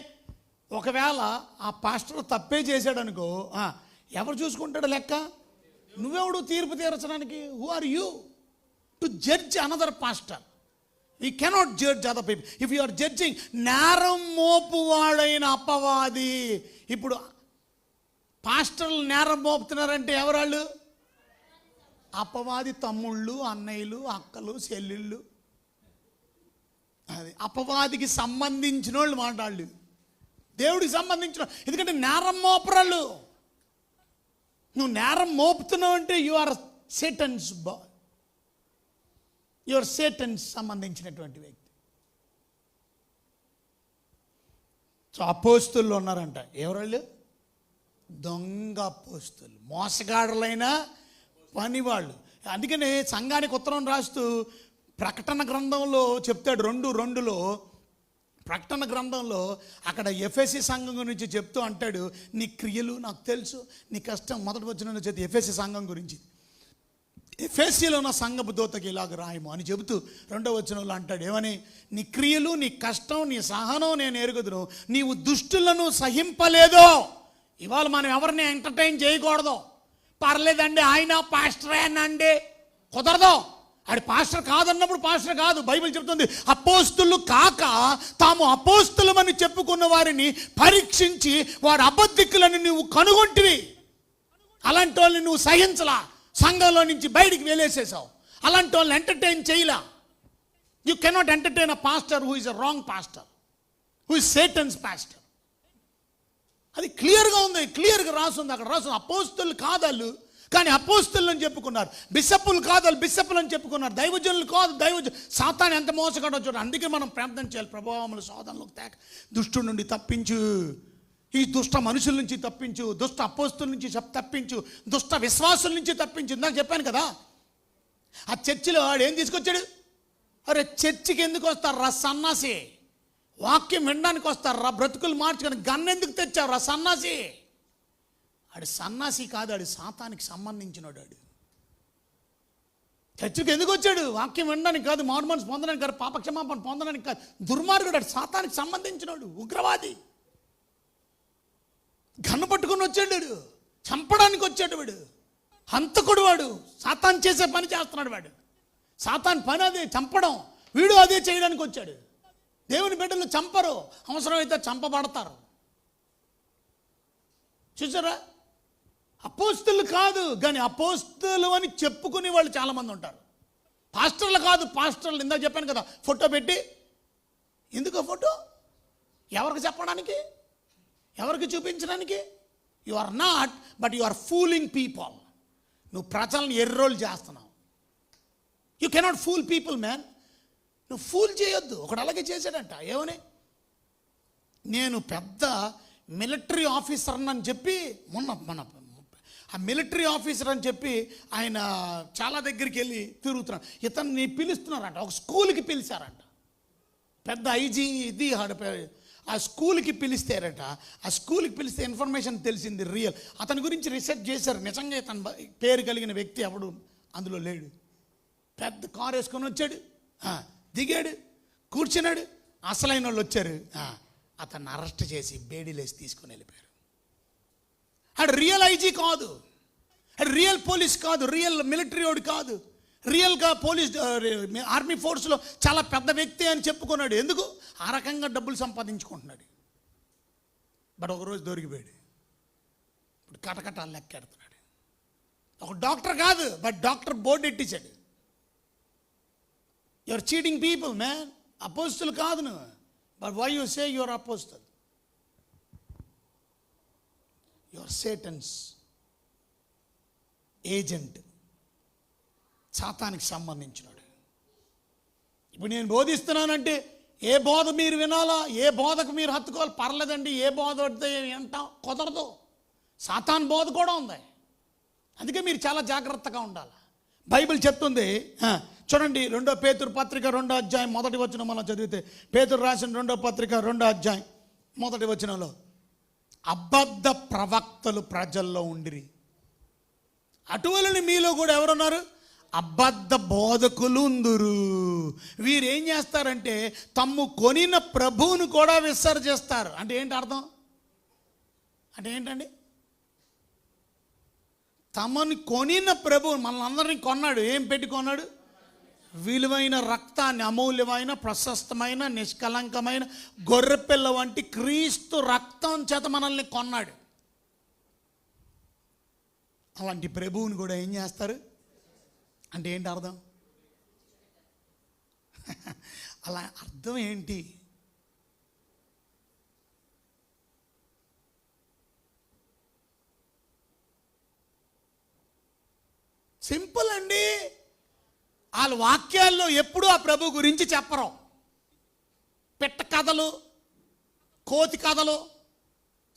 ఒకవేళ ఆ పాస్టర్ తప్పే చేశాడు అనుకో, ఎవరు చూసుకుంటాడు లెక్క? నువ్వెవడు తీర్పు తీర్చడానికి? Who are you to judge another pastor? You cannot judge other people. If you are judging, నేరం మోపువాడైన అపవాది. ఇప్పుడు పాస్టర్లు నేరం మోపుతున్నారంటే ఎవరాళ్ళు? అపవాది తమ్ముళ్ళు, అన్నయ్యలు, అక్కలు, చెల్లెళ్ళు. అది అపవాదికి సంబంధించిన వాళ్ళు మాట్లాడు, దేవుడికి సంబంధించిన. ఎందుకంటే నేరం మోపరాళ్ళు. నువ్వు నేరం మోపుతున్నావు అంటే you are Satan's boy, your Satan's సంబంధించినటువంటి వ్యక్తి. సో అపోస్తులు ఉన్నారంట. ఎవరు? దొంగ అపోస్తులు, మోసగాడులైన పనివాళ్ళు. అందుకని సంఘానికి ఉత్తరం రాస్తూ ప్రకటన గ్రంథంలో చెప్తాడు, 2:2లో ప్రకటన గ్రంథంలో అక్కడ ఎఫెసీ సంఘం గురించి చెప్తూ అంటాడు, నీ క్రియలు నాకు తెలుసు, నీ కష్టం. మొదటి వచనంలో చెప్తే ఎఫెసీ సంఘం గురించి, ఎఫెసీలో ఉన్న సంఘపు దూతకి ఇలాగ రాయము అని చెబుతూ 2వ వచనంలో అంటాడు ఏమని, నీ క్రియలు, నీ కష్టం, నీ సహనం నేను ఎరుగుదును, నీవు దుష్టులను సహింపలేదో. ఇవాళ మనం ఎవరిని ఎంటర్టైన్ చేయకూడదు. పర్లేదండి ఆయన పాస్టరే అనండి, కుదరదు. ఆడి పాస్టర్ కాదన్నప్పుడు పాస్టర్ కాదు. బైబిల్ చెప్తుంది అపోస్తులు కాక తాము అపోస్తులమని చెప్పుకున్న వారిని పరీక్షించి వాడు అబద్ధికులని నువ్వు కనుగొంటివి. అలాంటి వాళ్ళని నువ్వు సహించలా, సంఘంలో నుంచి బయటికి వెళ్ళేసేసావు. అలాంటి వాళ్ళని ఎంటర్టైన్ చేయలా. You cannot entertain a pastor who is a wrong pastor, who is Satan's pastor. అది క్లియర్గా ఉంది, క్లియర్గా రాస్తుంది. అక్కడ రాస్తుంది అపోస్తులు కాదాళ్ళు కానీ అపోస్తులు అని చెప్పుకున్నారు, బిషప్పులు కాదాళ్ళు బిషప్పులు అని చెప్పుకున్నారు, దైవజనులు కాదు దైవజనులు. సాతాను ఎంత మోసగాడో చూడండి. అందుకే మనం ప్రార్థన చేయాలి, ప్రభావములు శోధనలకు తేక దుష్టుడి నుండి తప్పించు, ఈ దుష్ట మనుషుల నుంచి తప్పించు, దుష్ట అపోస్తుల నుంచి తప్పించు, దుష్ట విశ్వాసుల నుంచి తప్పించు. ఇందాక చెప్పాను కదా, ఆ చర్చిలో వాడు ఏం తీసుకొచ్చాడు? అరే చర్చికి ఎందుకు వస్తారు రా సన్నాసి, వాక్యం వినడానికి వస్తారు రా, బ్రతుకులు మార్చుకొని గన్నెందుకు తెచ్చావు రా సన్నాసి. ఆడు సన్నాసి కాదు, ఆడు సాతానికి సంబంధించినవాడు. ఆడు చర్చికి ఎందుకు వచ్చాడు? వాక్యం వినడానికి కాదు, మారు మనసు పొందడానికి కాదు, పాపక్షమాపణ పొందడానికి కాదు. దుర్మార్గుడు, ఆడు సాతానికి సంబంధించినవాడు, ఉగ్రవాది. గన్ను పట్టుకుని వచ్చాడు వాడు, చంపడానికి వచ్చాడు వాడు, హంతకుడు వాడు. సాతాన్ చేసే పని చేస్తున్నాడు వాడు. సాతాన్ పని అదే, చంపడం. వీడు అదే చేయడానికి వచ్చాడు. దేవుని బిడ్డలు చంపరు, అవసరమైతే చంపబడతారు. చూసారా? అపోస్తులు కాదు కానీ అపోస్తులు అని చెప్పుకునే వాళ్ళు చాలామంది ఉంటారు. పాస్టర్లు కాదు, పాస్టర్లు ఇందాక చెప్పాను కదా, ఫోటో పెట్టి. ఎందుకు ఫోటో? ఎవరికి చెప్పడానికి, ఎవరికి చూపించడానికి? You are not, but you are fooling people. నువ్వు ప్రజలను ఎర్రోలు చేస్తున్నావు. You cannot fool people man. నువ్వు ఫూల్ చేయొద్దు. ఒకడు అలాగే చేశాడంట. ఏమని? నేను పెద్ద మిలిటరీ ఆఫీసర్ అని చెప్పి మన ఆ మిలిటరీ ఆఫీసర్ అని చెప్పి ఆయన చాలా దగ్గరికి వెళ్ళి తిరుగుతున్నాడు. ఇతన్ని పిలుస్తున్నారంట, ఒక స్కూల్కి పిలిచారంట. పెద్ద ఐజీ ఇది ఆ స్కూల్కి పిలిస్తారట. ఆ స్కూల్కి పిలిస్తే ఇన్ఫర్మేషన్ తెలిసింది రియల్. అతని గురించి రీసెర్చ్ చేశారు. నిజంగా ఇతను పేరు కలిగిన వ్యక్తి ఎవడు అందులో లేడు. పెద్ద కారు వేసుకొని వచ్చాడు, దిగాడు, కూర్చున్నాడు. అసలైన వాళ్ళు వచ్చారు, అతన్ని అరెస్ట్ చేసి బేడీలేసి తీసుకొని వెళ్ళిపోయారు. అడు రియల్ ఐజీ కాదు, అడు రియల్ పోలీస్ కాదు, రియల్ మిలిటరీ వాడు కాదు, రియల్గా పోలీస్ ఆర్మీ ఫోర్స్లో చాలా పెద్ద వ్యక్తి అని చెప్పుకున్నాడు. ఎందుకు? ఆ రకంగా డబ్బులు సంపాదించుకుంటున్నాడు. బట్ ఒకరోజు దొరికిపోయాడు. ఇప్పుడు కటకటాలు లెక్కెడుతున్నాడు. ఒక డాక్టర్ కాదు, బట్ డాక్టర్ బోర్డు ఎట్టించాడు. Your cheating people man. అపోస్తులు కాదు నువ్వు, but why you say your apostle? Your Satan's agent, సాతానికి సంబంధించినాడు. ఇప్పుడు నేను బోధిస్తున్నానంటే ఏ బోధ మీరు వినాలా, ఏ బోధకు మీరు హత్తుకోవాలి? పర్లేదండి, ఏ బోధ పడితే వింటాం, కుదరదు. సాతాన్ బోధ కూడా ఉంది. అందుకే మీరు చాలా జాగ్రత్తగా ఉండాలి. బైబిల్ చెప్తుంది, చూడండి 2 పేతురు పత్రిక 2వ అధ్యాయం 1వ వచనం మనం చదివితే, పేతురు రాసిన 2వ పత్రిక 2వ అధ్యాయం 1వ వచనంలో, అబద్ధ ప్రవక్తలు ప్రజల్లో ఉండిరి. అటువలని మీలో కూడా ఎవరున్నారు? అబద్ధ బోధకులు ఉందురు. వీరేం చేస్తారంటే తమ్ము కొనిన ప్రభువును కూడా విసర్జిస్తారు. అంటే ఏంటి అర్థం? అంటే ఏంటండి? తమని కొనిన ప్రభువు మనల్ని అందరినీ కొన్నాడు. ఏం పెట్టి కొన్నాడు? విలువైన రక్తాన్ని, అమూల్యమైన, ప్రశస్తమైన, నిష్కలంకమైన గొర్రెపిల్ల వంటి క్రీస్తు రక్తం చేత మనల్ని కొన్నాడు. అలాంటి ప్రభువుని కూడా ఏం చేస్తారు? అంటే ఏంటి అర్థం? అలా అర్థం ఏంటి? సింపుల్ అండి. వాళ్ళ వాక్యాల్లో ఎప్పుడూ ఆ ప్రభు గురించి చెప్పరు. పెట్ట కథలు, కోతి కథలు,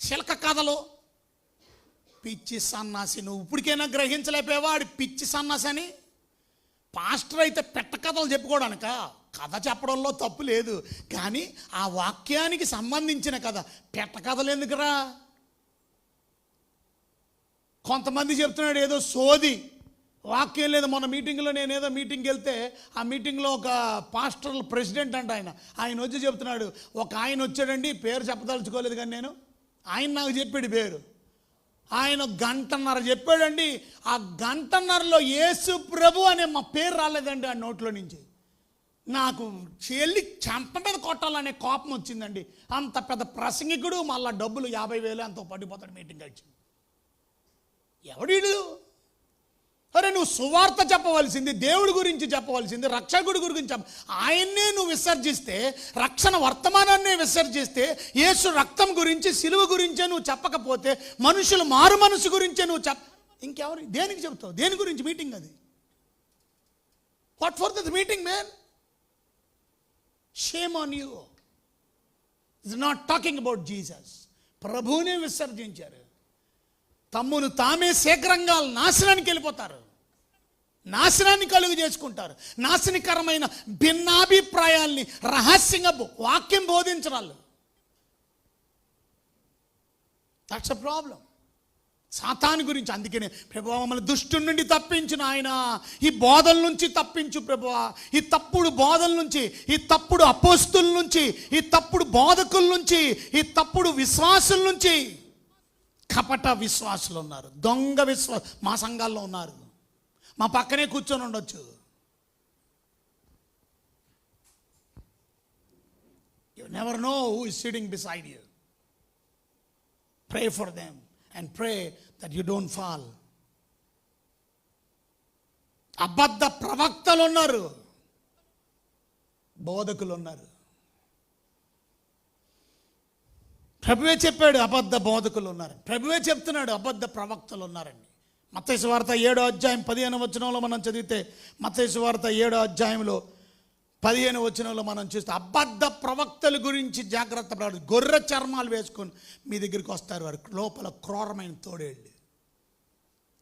శిల్క కథలు. పిచ్చి సన్నాసి, నువ్వు ఇప్పటికైనా గ్రహించలేకపోయావా ఆడి పిచ్చి సన్నాసి అని? పాస్టర్ అయితే పెట్ట కథలు చెప్పుకోవడానిక? కథ చెప్పడంలో తప్పు లేదు, కానీ ఆ వాక్యానికి సంబంధించిన కథ. పెట్ట కథలు ఎందుకురా? కొంతమంది చెప్తున్నాడు ఏదో సోది, వాక్యం లేదు. మొన్న మీటింగ్లో నేను ఏదో మీటింగ్కి వెళ్తే ఆ మీటింగ్లో ఒక పాస్టర్ ప్రెసిడెంట్ అంట, ఆయన వచ్చి చెప్తున్నాడు, ఒక ఆయన వచ్చాడండి, పేరు చెప్పదలుచుకోలేదు కానీ నేను, ఆయన నాకు చెప్పాడు పేరు. ఆయన గంటన్నర చెప్పాడండి. ఆ గంటన్నరలో యేసు ప్రభు అనే మా పేరు రాలేదండి ఆ నోట్లో నుంచి. నాకు చెల్లి చెంప మీద కొట్టాలనే కోపం వచ్చిందండి. అంత పెద్ద ప్రసంగికుడు, మళ్ళీ డబ్బులు 50,000 ఎంతో పడిపోతాడు మీటింగ్ వచ్చి. ఎవడీడు? అరే నువ్వు సువార్త చెప్పవలసింది, దేవుడి గురించి చెప్పవలసింది, రక్షకుడి గురించి ఆయన్నే నువ్వు విసర్జిస్తే, రక్షణ వర్తమానాన్నే విసర్జిస్తే, యేసు రక్తం గురించి, సిలువ గురించే నువ్వు చెప్పకపోతే, మనుషులు మారు మనసు గురించే నువ్వు ఇంకెవరు దేనికి చెప్తావు? దేని గురించి మీటింగ్ అది? What for the meeting man? Shame on you. It's not talking about Jesus. ప్రభువునే విసర్జించారు. తమ్మును తామే శీఘ్రంగా నాశనానికి వెళ్ళిపోతారు, నాశనాన్ని కలుగు చేసుకుంటారు. నాశనకరమైన భిన్నాభిప్రాయాల్ని రహస్యంగా వాక్యం బోధించరాళ్ళు. That's a problem. సాతాను గురించి అందుకనే ప్రభువా మమ్మల్ని దుష్టుడి నుండి తప్పించిన ఆయన, ఈ బోధల నుంచి తప్పించు ప్రభువా, ఈ తప్పుడు బోధల నుంచి, ఈ తప్పుడు అపోస్తుల నుంచి, ఈ తప్పుడు బోధకుల నుంచి, ఈ తప్పుడు విశ్వాసుల నుంచి. కపట విశ్వాసులు ఉన్నారు, దొంగ మా సంఘాల్లో ఉన్నారు. మా పక్కనే కూర్చొని ఉండొచ్చు. You never know who is sitting beside you. Pray for them and pray that you don't fall. అబద్ధ ప్రవక్తలు ఉన్నారు, బోధకులు ఉన్నారు. ప్రభువే చెప్పాడు అబద్ధ బోధకులు ఉన్నారని. ప్రభువే చెప్తున్నాడు అబద్ధ ప్రవక్తలు ఉన్నారని. మత్తయి సువార్త 7వ అధ్యాయం 15వ వచనంలో మనం చదివితే, మత్తయి సువార్త 7వ అధ్యాయంలో 15వ వచనంలో మనం చూస్తే అబద్ధ ప్రవక్తల గురించి జాగ్రత్త పడాలి. గొర్రె చర్మాలు వేసుకొని మీ దగ్గరికి వస్తారు, వారు లోపల క్రూరమైన తోడేళ్ళు.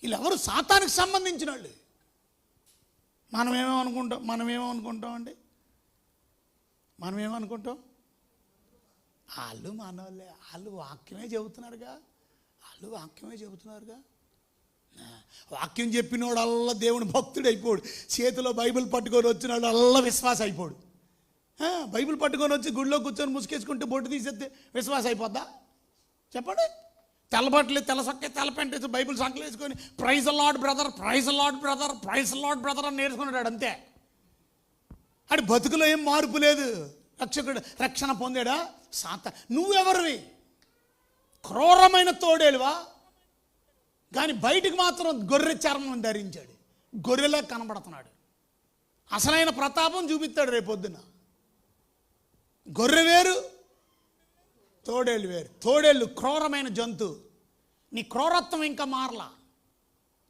వీళ్ళెవరు? సాతానికి సంబంధించిన వాళ్ళు. మనమేమనుకుంటాం అండి? వాళ్ళు మనోళ్ళే, వాళ్ళు వాక్యమే చెబుతున్నారుగా. వాక్యం చెప్పినోడల్లా దేవుని భక్తుడు అయిపోడు. చేతిలో బైబిల్ పట్టుకొని వచ్చినాడు అల్లా విశ్వాస అయిపోడు. బైబిల్ పట్టుకొని వచ్చి గుడిలో కూర్చొని ముసుకేసుకుంటే బొట్టు తీసేస్తే విశ్వాస అయిపోద్దా? చెప్పండి. తెల్లబట్టలు, తెల్ల సొక్క, తెల్ల పెంట బైబిల్ సంకలు వేసుకొని praise Lord brother, praise Lord brother, praise Lord brother అని నేర్చుకున్నాడు అంతే. అటు బతుకులో ఏం మార్పు లేదు. రక్షణ పొందాడా? నువ్వెవరివి? క్రూరమైన తోడేలువా? కానీ బయటికి మాత్రం గొర్రె చర్మం ధరించాడు, గొర్రెలా కనబడుతున్నాడు. అసలైన ప్రతాపం చూపిస్తాడు రేపొద్దున. గొర్రె వేరు, తోడేళ్ళు వేరు. తోడేళ్ళు క్రూరమైన జంతువు. నీ క్రూరత్వం ఇంకా మారలా,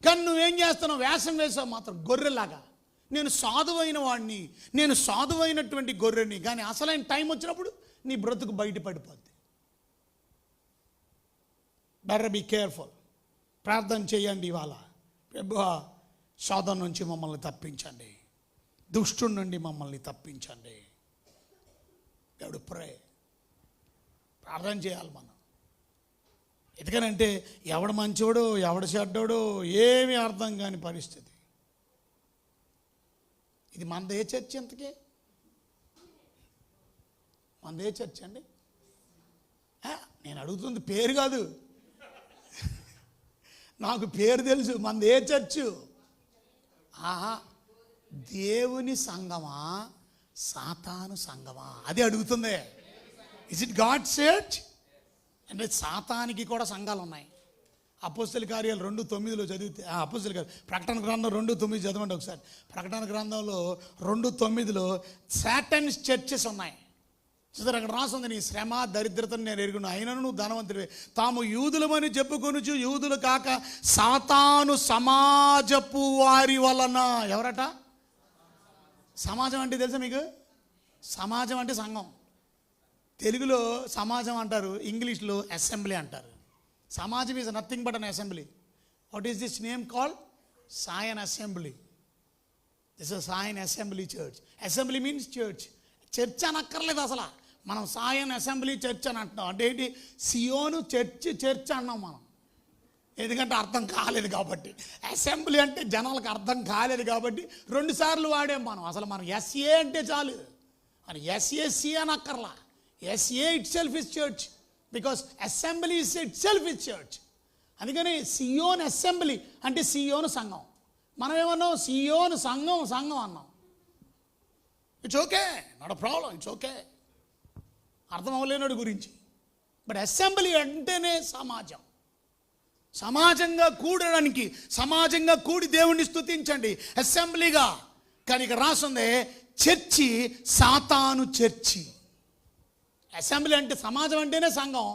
కానీ నువ్వేం చేస్తున్నావు? వేషం వేసావు మాత్రం గొర్రెలాగా. నేను సాధువైన వాడిని, నేను సాధువైనటువంటి గొర్రెని, కానీ అసలైన టైం వచ్చినప్పుడు నీ బ్రతుకు బయటపడిపోద్ది. Better be careful. ప్రార్థన చేయండి ఇవాళ. ప్రభువా శోధన నుంచి మమ్మల్ని తప్పించండి, దుష్టుడి నుండి మమ్మల్ని తప్పించండి. దేవుడు ప్రే ప్రార్థన చేయాలి మనం. ఎందుకనంటే ఎవడు మంచోడు ఎవడు చెడ్డోడు ఏమీ అర్థం కాని పరిస్థితి. ఇది మనదే చర్చ్. ఇంతకీ మనదే చర్చ్ అండి. నేను అడుగుతుంది పేరు కాదు, నాకు పేరు తెలుసు. మనదే చర్చు. దేవుని సంఘమా సాతాను సంఘమా అది అడుగుతుంది. Is it God church? అంటే సాతానికి కూడా సంఘాలు ఉన్నాయి. అపోస్తల కార్యాలు 2:9 చదివితే, అపోస్తల కార్యాలు ప్రకటన గ్రంథం 2:9 చదవండి ఒకసారి. ప్రకటన గ్రంథంలో 2:9 సాటన్స్ చర్చెస్ ఉన్నాయి. చూసారు, అక్కడ రాస్తుంది, నీ శ్రమ దరిద్రతను నేను ఎరుగును, అయినను నువ్వు ధనవంతుడివే. తాము యూదులమని చెప్పుకొనుచు యూదులు కాక సాతాను సమాజపు వారి వలన. ఎవరట? సమాజం అంటే తెలుసా మీకు? సమాజం అంటే సంఘం. తెలుగులో సమాజం అంటారు, ఇంగ్లీష్లో అసెంబ్లీ అంటారు. సమాజం is nothing but an assembly. What is this name called? Zion assembly. This is Zion assembly church. Assembly means church. Church అనక్కర్లేదు అసలు, మనం సాయన్ అసెంబ్లీ చర్చ్ అని అంటున్నాం. అంటే ఏంటి? సియోను చర్చ్ అన్నాం మనం, ఎందుకంటే అర్థం కాలేదు కాబట్టి. అసెంబ్లీ అంటే జనాలకు అర్థం కాలేదు కాబట్టి 2 సార్లు వాడాం మనం. అసలు మనం ఎస్ఏ అంటే చాలు, అని ఎస్ఏసి అని అక్కర్లా. SA itself is church, because assembly is itself is church. అందుకని సియోన్ అసెంబ్లీ అంటే సియోను సంఘం. మనం ఏమన్నాం? సియోను సంఘం అన్నాం. It's okay, not a problem, it's okay, అర్థం అవ్వలేనోడి గురించి. బట్ అసెంబ్లీ అంటేనే సమాజం. సమాజంగా కూడడానికి, సమాజంగా కూడి దేవుణ్ణి స్తుతించండి అసెంబ్లీగా. కానీ ఇక్కడ రాస్తుంది చర్చి, సాతాను చర్చి. అసెంబ్లీ అంటే సమాజం అంటేనే సంఘం,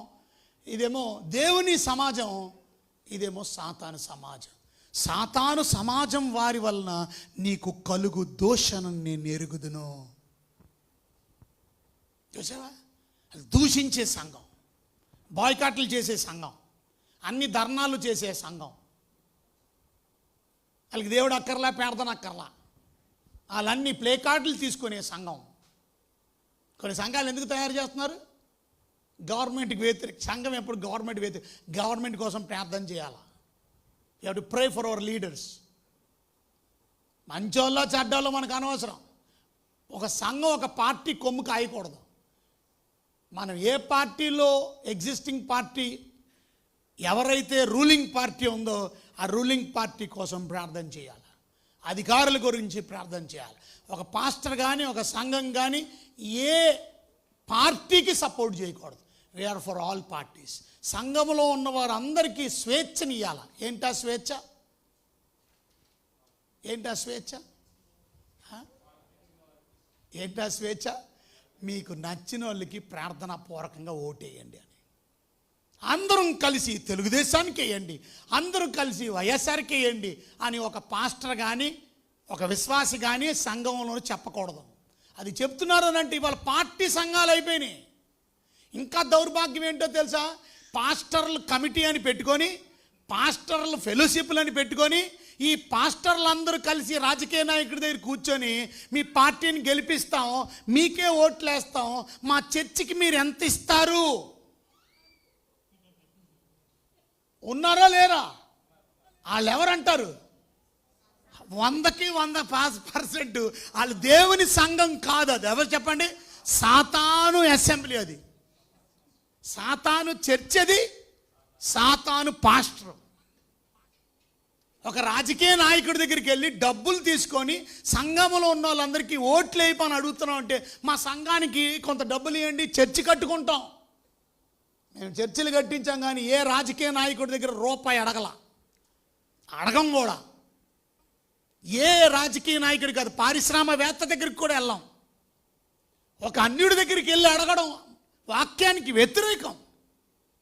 ఇదేమో దేవుని సమాజం, ఇదేమో సాతాను సమాజం. సాతాను సమాజం వారి వలన నీకు కలుగు దోషణం నేను ఎరుగుదును. చూసావా? దూషించే సంఘం, బాయ్కాట్లు చేసే సంఘం, అన్ని ధర్నాలు చేసే సంఘం. వాళ్ళకి దేవుడు అక్కర్లా, ప్రార్థన అక్కర్లా, వాళ్ళన్నీ ప్లే కార్డులు తీసుకునే సంఘం. కొన్ని సంఘాలు ఎందుకు తయారు చేస్తున్నారు? గవర్నమెంట్కి వ్యతిరేక సంఘం. ఎప్పుడు గవర్నమెంట్ వ్యతిరేక, గవర్నమెంట్ కోసం ప్రార్థన చేయాలా? You have to pray for our leaders. మంచోళ్ళో చెడ్డోళ్ళో మనకు అనవసరం. ఒక సంఘం, ఒక పార్టీ కొమ్ము కాయకూడదు. మనం ఏ పార్టీలో, ఎగ్జిస్టింగ్ పార్టీ ఎవరైతే రూలింగ్ పార్టీ ఉందో ఆ రూలింగ్ పార్టీ కోసం ప్రార్థన చేయాలి, అధికారుల గురించి ప్రార్థన చేయాలి. ఒక పాస్టర్ కానీ, ఒక సంఘం కానీ ఏ పార్టీకి సపోర్ట్ చేయకూడదు. We're for all parties. సంఘంలో ఉన్న వారందరికీ స్వేచ్ఛని ఇవ్వాలి. ఏంటా స్వేచ్ఛ? ఏంటా స్వేచ్ఛ? ఏంటా స్వేచ్ఛ? మీకు నచ్చిన వాళ్ళకి ప్రార్థనా పూర్వకంగా ఓటేయండి అని. అందరం కలిసి తెలుగుదేశానికి వేయండి, అందరూ కలిసి వైఎస్ఆర్కి వేయండి అని ఒక పాస్టర్ కానీ, ఒక విశ్వాసి కానీ సంఘంలో చెప్పకూడదు. అది చెప్తున్నారు అని అంటే ఇవాళ పార్టీ సంఘాలు అయిపోయినాయి. ఇంకా దౌర్భాగ్యం ఏంటో తెలుసా? పాస్టర్లు కమిటీ అని పెట్టుకొని, పాస్టర్లు ఫెలోషిప్లు అని పెట్టుకొని, ఈ పాస్టర్లు అందరూ కలిసి రాజకీయ నాయకుడి దగ్గర కూర్చొని మీ పార్టీని గెలిపిస్తాం, మీకే ఓట్లు వేస్తాం, మా చర్చికి మీరు ఎంత ఇస్తారు? ఉన్నారా లేరా? వాళ్ళు ఎవరంటారు? 100కి 100% వాళ్ళు దేవుని సంఘం కాదు. అది ఎవరు చెప్పండి? సాతాను అసెంబ్లీ. అది సాతాను చర్చ్, అది సాతాను పాస్టర్. ఒక రాజకీయ నాయకుడి దగ్గరికి వెళ్ళి డబ్బులు తీసుకొని సంఘంలో ఉన్న వాళ్ళందరికీ ఓట్లు వేయమని అడుగుతున్నాం అంటే, మా సంఘానికి కొంత డబ్బులు ఇవ్వండి, చర్చి కట్టుకుంటాం. మేము చర్చిలు కట్టించాం కానీ ఏ రాజకీయ నాయకుడి దగ్గర రూపాయి అడగం కూడా. ఏ రాజకీయ నాయకుడి కాదు, పారిశ్రామికవేత్త దగ్గరికి కూడా వెళ్ళాం. ఒక అన్యుడి దగ్గరికి వెళ్ళి అడగడం వాక్యానికి వ్యతిరేకం.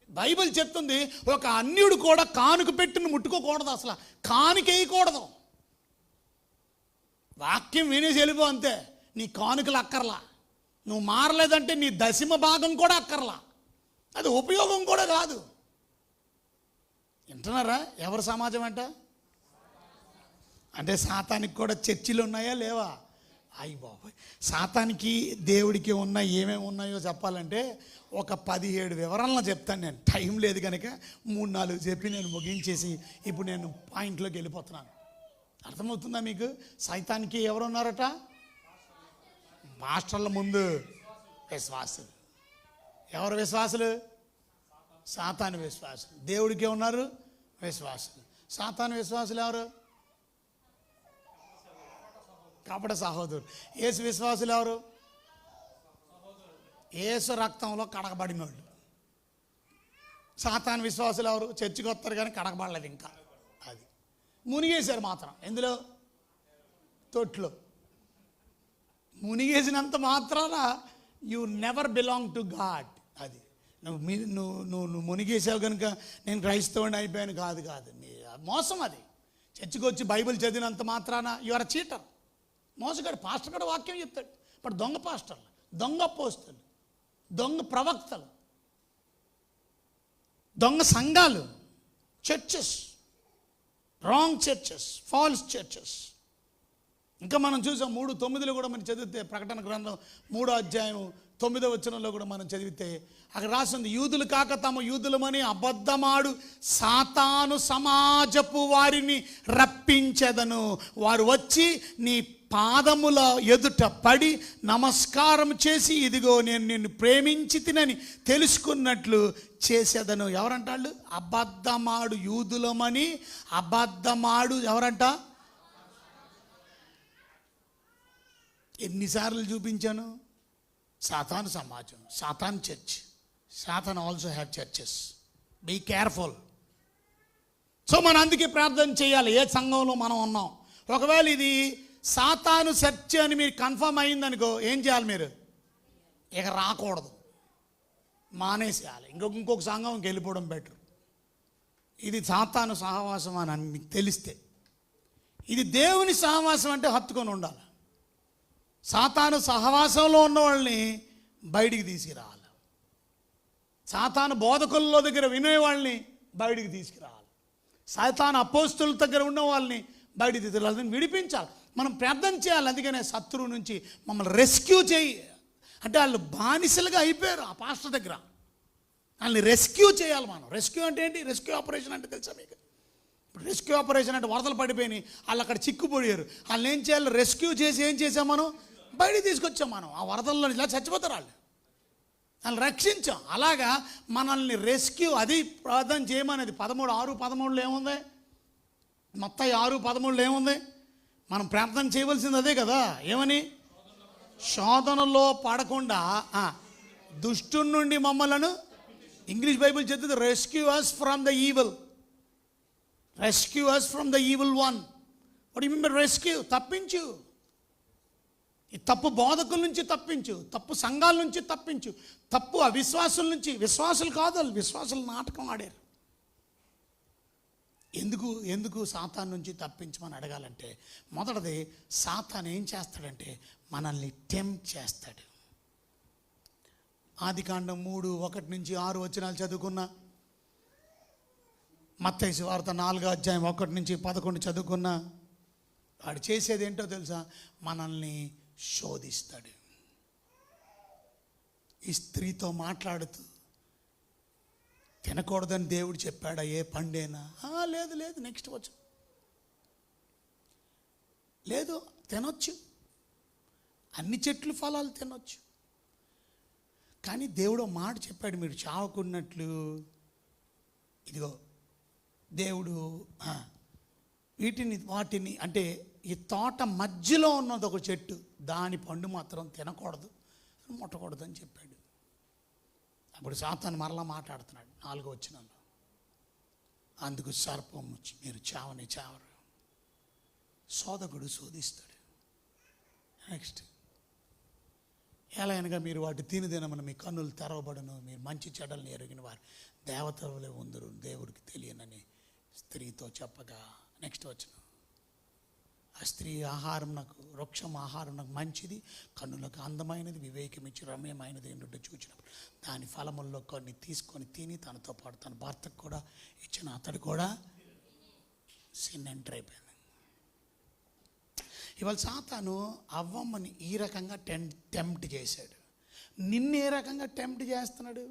బైబిల్ చెప్తుంది, ఒక అన్యుడు కూడా కానుక పెట్టిన ముట్టుకోకూడదు, అసలు కానుక వేయకూడదు. వాక్యం వినేసి వెళ్ళిపో అంతే. నీ కానుకలు అక్కర్లా, నువ్వు మారలేదంటే నీ దశమ భాగం కూడా అక్కర్లా, అది ఉపయోగం కూడా కాదు. వింటున్నారా? ఎవరి సమాజం అంటే సాతానికి కూడా చర్చిలు ఉన్నాయా లేవా? అయ్యి బాబాయ్, సాతానికి దేవుడికి ఉన్న ఏమేమి ఉన్నాయో చెప్పాలంటే ఒక 17 వివరాలను చెప్తాను నేను. టైం లేదు కనుక 3-4 చెప్పి నేను ముగించేసి ఇప్పుడు నేను పాయింట్లోకి వెళ్ళిపోతున్నాను. అర్థమవుతుందా మీకు? సైతానికి ఎవరున్నారట? మాస్టర్ల ముందు విశ్వాసులు. ఎవరు విశ్వాసులు? సాతాను విశ్వాసులు. దేవుడికి ఉన్నారు విశ్వాసులు. సాతాను విశ్వాసులు ఎవరు? కపట సహోదరుడు. యేసు విశ్వాసులు ఎవరు? యేసు రక్తంలో కడగబడిన వాళ్ళు. సాతాను విశ్వాసులు ఎవరు? చర్చికి వస్తారు కానీ కడగబడలేదు ఇంకా. అది మునిగేశారు మాత్రం. ఎందులో? తొట్లో. మునిగేసినంత మాత్రాన you never belong to God. అది నువ్వు మునిగేసావు కనుక నేను క్రైస్తవుని అయిపోయాను కాదు. మోసం అది. చర్చికి వచ్చి బైబిల్ చదివినంత మాత్రాన యు ఆర్ చీటర్, మోసగాడు. పాస్టర్ కూడా వాక్యం చెప్తాడు. ఇప్పుడు దొంగ పాస్టర్లు, దొంగ అపోస్తలు, దొంగ ప్రవక్తలు, దొంగ సంఘాలు, churches, wrong churches, false churches. ఇంకా మనం చూసాం 3:9 కూడా మనం చదివితే, ప్రకటన గ్రంథం 3:9 కూడా మనం చదివితే అక్కడ రాసింది, యూదులు కాక తమ యూదులమని అబద్ధమాడు సాతాను సమాజపు వారిని రప్పించెదను. వారు వచ్చి నీ పాదముల ఎదుట పడి నమస్కారం చేసి, ఇదిగో నేను నిన్ను ప్రేమించి తినని తెలుసుకున్నట్లు చేసేదను. ఎవరంటాళ్ళు? అబద్ధమాడు యూదులమని అబద్ధమాడు. ఎవరంట? ఎన్నిసార్లు చూపించాను? సాతాను సమాజం, Satan church. Satan also have churches. Be careful. So మనం అందుకే ప్రార్థన చేయాలి. ఏ సంఘంలో మనం ఉన్నాం, ఒకవేళ ఇది సాతాను చర్చ్ అని మీరు కన్ఫర్మ్ అయిందనుకో, ఏం చేయాలి? మీరు ఇక రాకూడదు, మానేసేయాలి. ఇంకొక సంఘంకి వెళ్ళిపోవడం బెటర్. ఇది సాతాను సహవాసం అని మీకు తెలిస్తే. ఇది దేవుని సహవాసం అంటే హత్తుకొని ఉండాలి. సాతాను సహవాసంలో ఉన్న వాళ్ళని బయటికి తీసుకురావాలి. సాతాను బోధకుల్లో దగ్గర వినే వాళ్ళని బయటికి తీసుకురావాలి. సాతాను అపోస్తుల దగ్గర ఉన్న వాళ్ళని బయటికి తీసుకురాలని విడిపించాలి. మనం ప్రార్థన చేయాలి. అందుకనే శత్రువు నుంచి మమ్మల్ని రెస్క్యూ చేయి అంటే, వాళ్ళు బానిసలుగా అయిపోయారు ఆ పాస్టర్ దగ్గర. వాళ్ళని రెస్క్యూ చేయాలి మనం. రెస్క్యూ అంటే ఏంటి? రెస్క్యూ ఆపరేషన్ అంటే తెలుసా మీకు? ఇప్పుడు రెస్క్యూ ఆపరేషన్ అంటే వరదలు పడిపోయినాయి, వాళ్ళు అక్కడ చిక్కుపోయారు. వాళ్ళని ఏం చేయాలి? రెస్క్యూ చేసి ఏం చేసాం మనం? బయటికి తీసుకొచ్చాం మనం. ఆ వరదల్లో ఇలా చచ్చిపోతారు వాళ్ళు. వాళ్ళని రక్షించాం. అలాగా మనల్ని రెస్క్యూ, అది ప్రార్థన చేయమనేది. 13:6-13 ఏముంది? మత్తయి 6:13 ఏముంది? మనం ప్రార్థన చేయవలసింది అదే కదా. ఏమని? శోధనలో పడకుండా దుష్టుని నుండి మమ్మలను, ఇంగ్లీష్ బైబిల్ చెప్తుంది, rescue us from the evil. Rescue us from the evil one. What you mean by rescue? తప్పించు. ఈ తప్పు బోధకుల నుంచి తప్పించు, తప్పు సంఘాల నుంచి తప్పించు, తప్పు అవిశ్వాసుల నుంచి. విశ్వాసులు కాదు, విశ్వాసులు నాటకం ఆడారు. ఎందుకు సాతాను నుంచి తప్పించమని అడగాలంటే, మొదటిది సాతాను ఏం చేస్తాడంటే మనల్ని టెంప్ట్ చేస్తాడు. ఆదికాండం 3:1-6 చదువుకున్నా, మత్తయి సువార్త 4:1-11 చదువుకున్నా, వాడు చేసేది ఏంటో తెలుసా? మనల్ని శోధిస్తాడు. ఈ స్త్రీతో మాట్లాడుతూ, తినకూడదని దేవుడు చెప్పాడా? ఏ పండేనా? లేదు, నెక్స్ట్ వచ్చు. లేదు, తినొచ్చు, అన్ని చెట్లు ఫలాలు తినొచ్చు. కానీ దేవుడు మాట చెప్పాడు, మీరు చావకున్నట్లు. ఇదిగో దేవుడు వాటిని అంటే ఈ తోట మధ్యలో ఉన్నది ఒక చెట్టు, దాని పండు మాత్రం తినకూడదు, ముట్టకూడదు అని చెప్పాడు. అప్పుడు సాతాను మరలా మాట్లాడుతున్నాడు 4వ వచనంలో. అందుకు సర్పం వచ్చి, మీరు చావరు, శోధకుడు శోధిస్తాడు. నెక్స్ట్, ఎలా అనగా మీరు వాటి తినమని మీ కన్నులు తెరవబడును, మీరు మంచి చెడ్డలను ఎరిగిన వారు దేవతలే ఉందరు, దేవుడికి తెలియనని స్త్రీతో చెప్పగా. నెక్స్ట్ వచనం, ఆ స్త్రీ వృక్షం ఆహారం నాకు మంచిది, కన్నులకు అందమైనది, వివేకమిచ్చి రమ్యమైనది ఏంటంటే చూచినప్పుడు దాని ఫలముల్లో కొన్ని తీసుకొని తిని తనతో పాటు తన భర్తకు కూడా ఇచ్చిన. అతడు కూడా సిన్ ఎంటర్ అయిపోయింది. ఇవాళ సాతాను అవ్వమ్మని ఈ రకంగా టెంప్ట్ చేశాడు. నిన్ను ఏ రకంగా టెంప్ట్ చేస్తున్నాడు?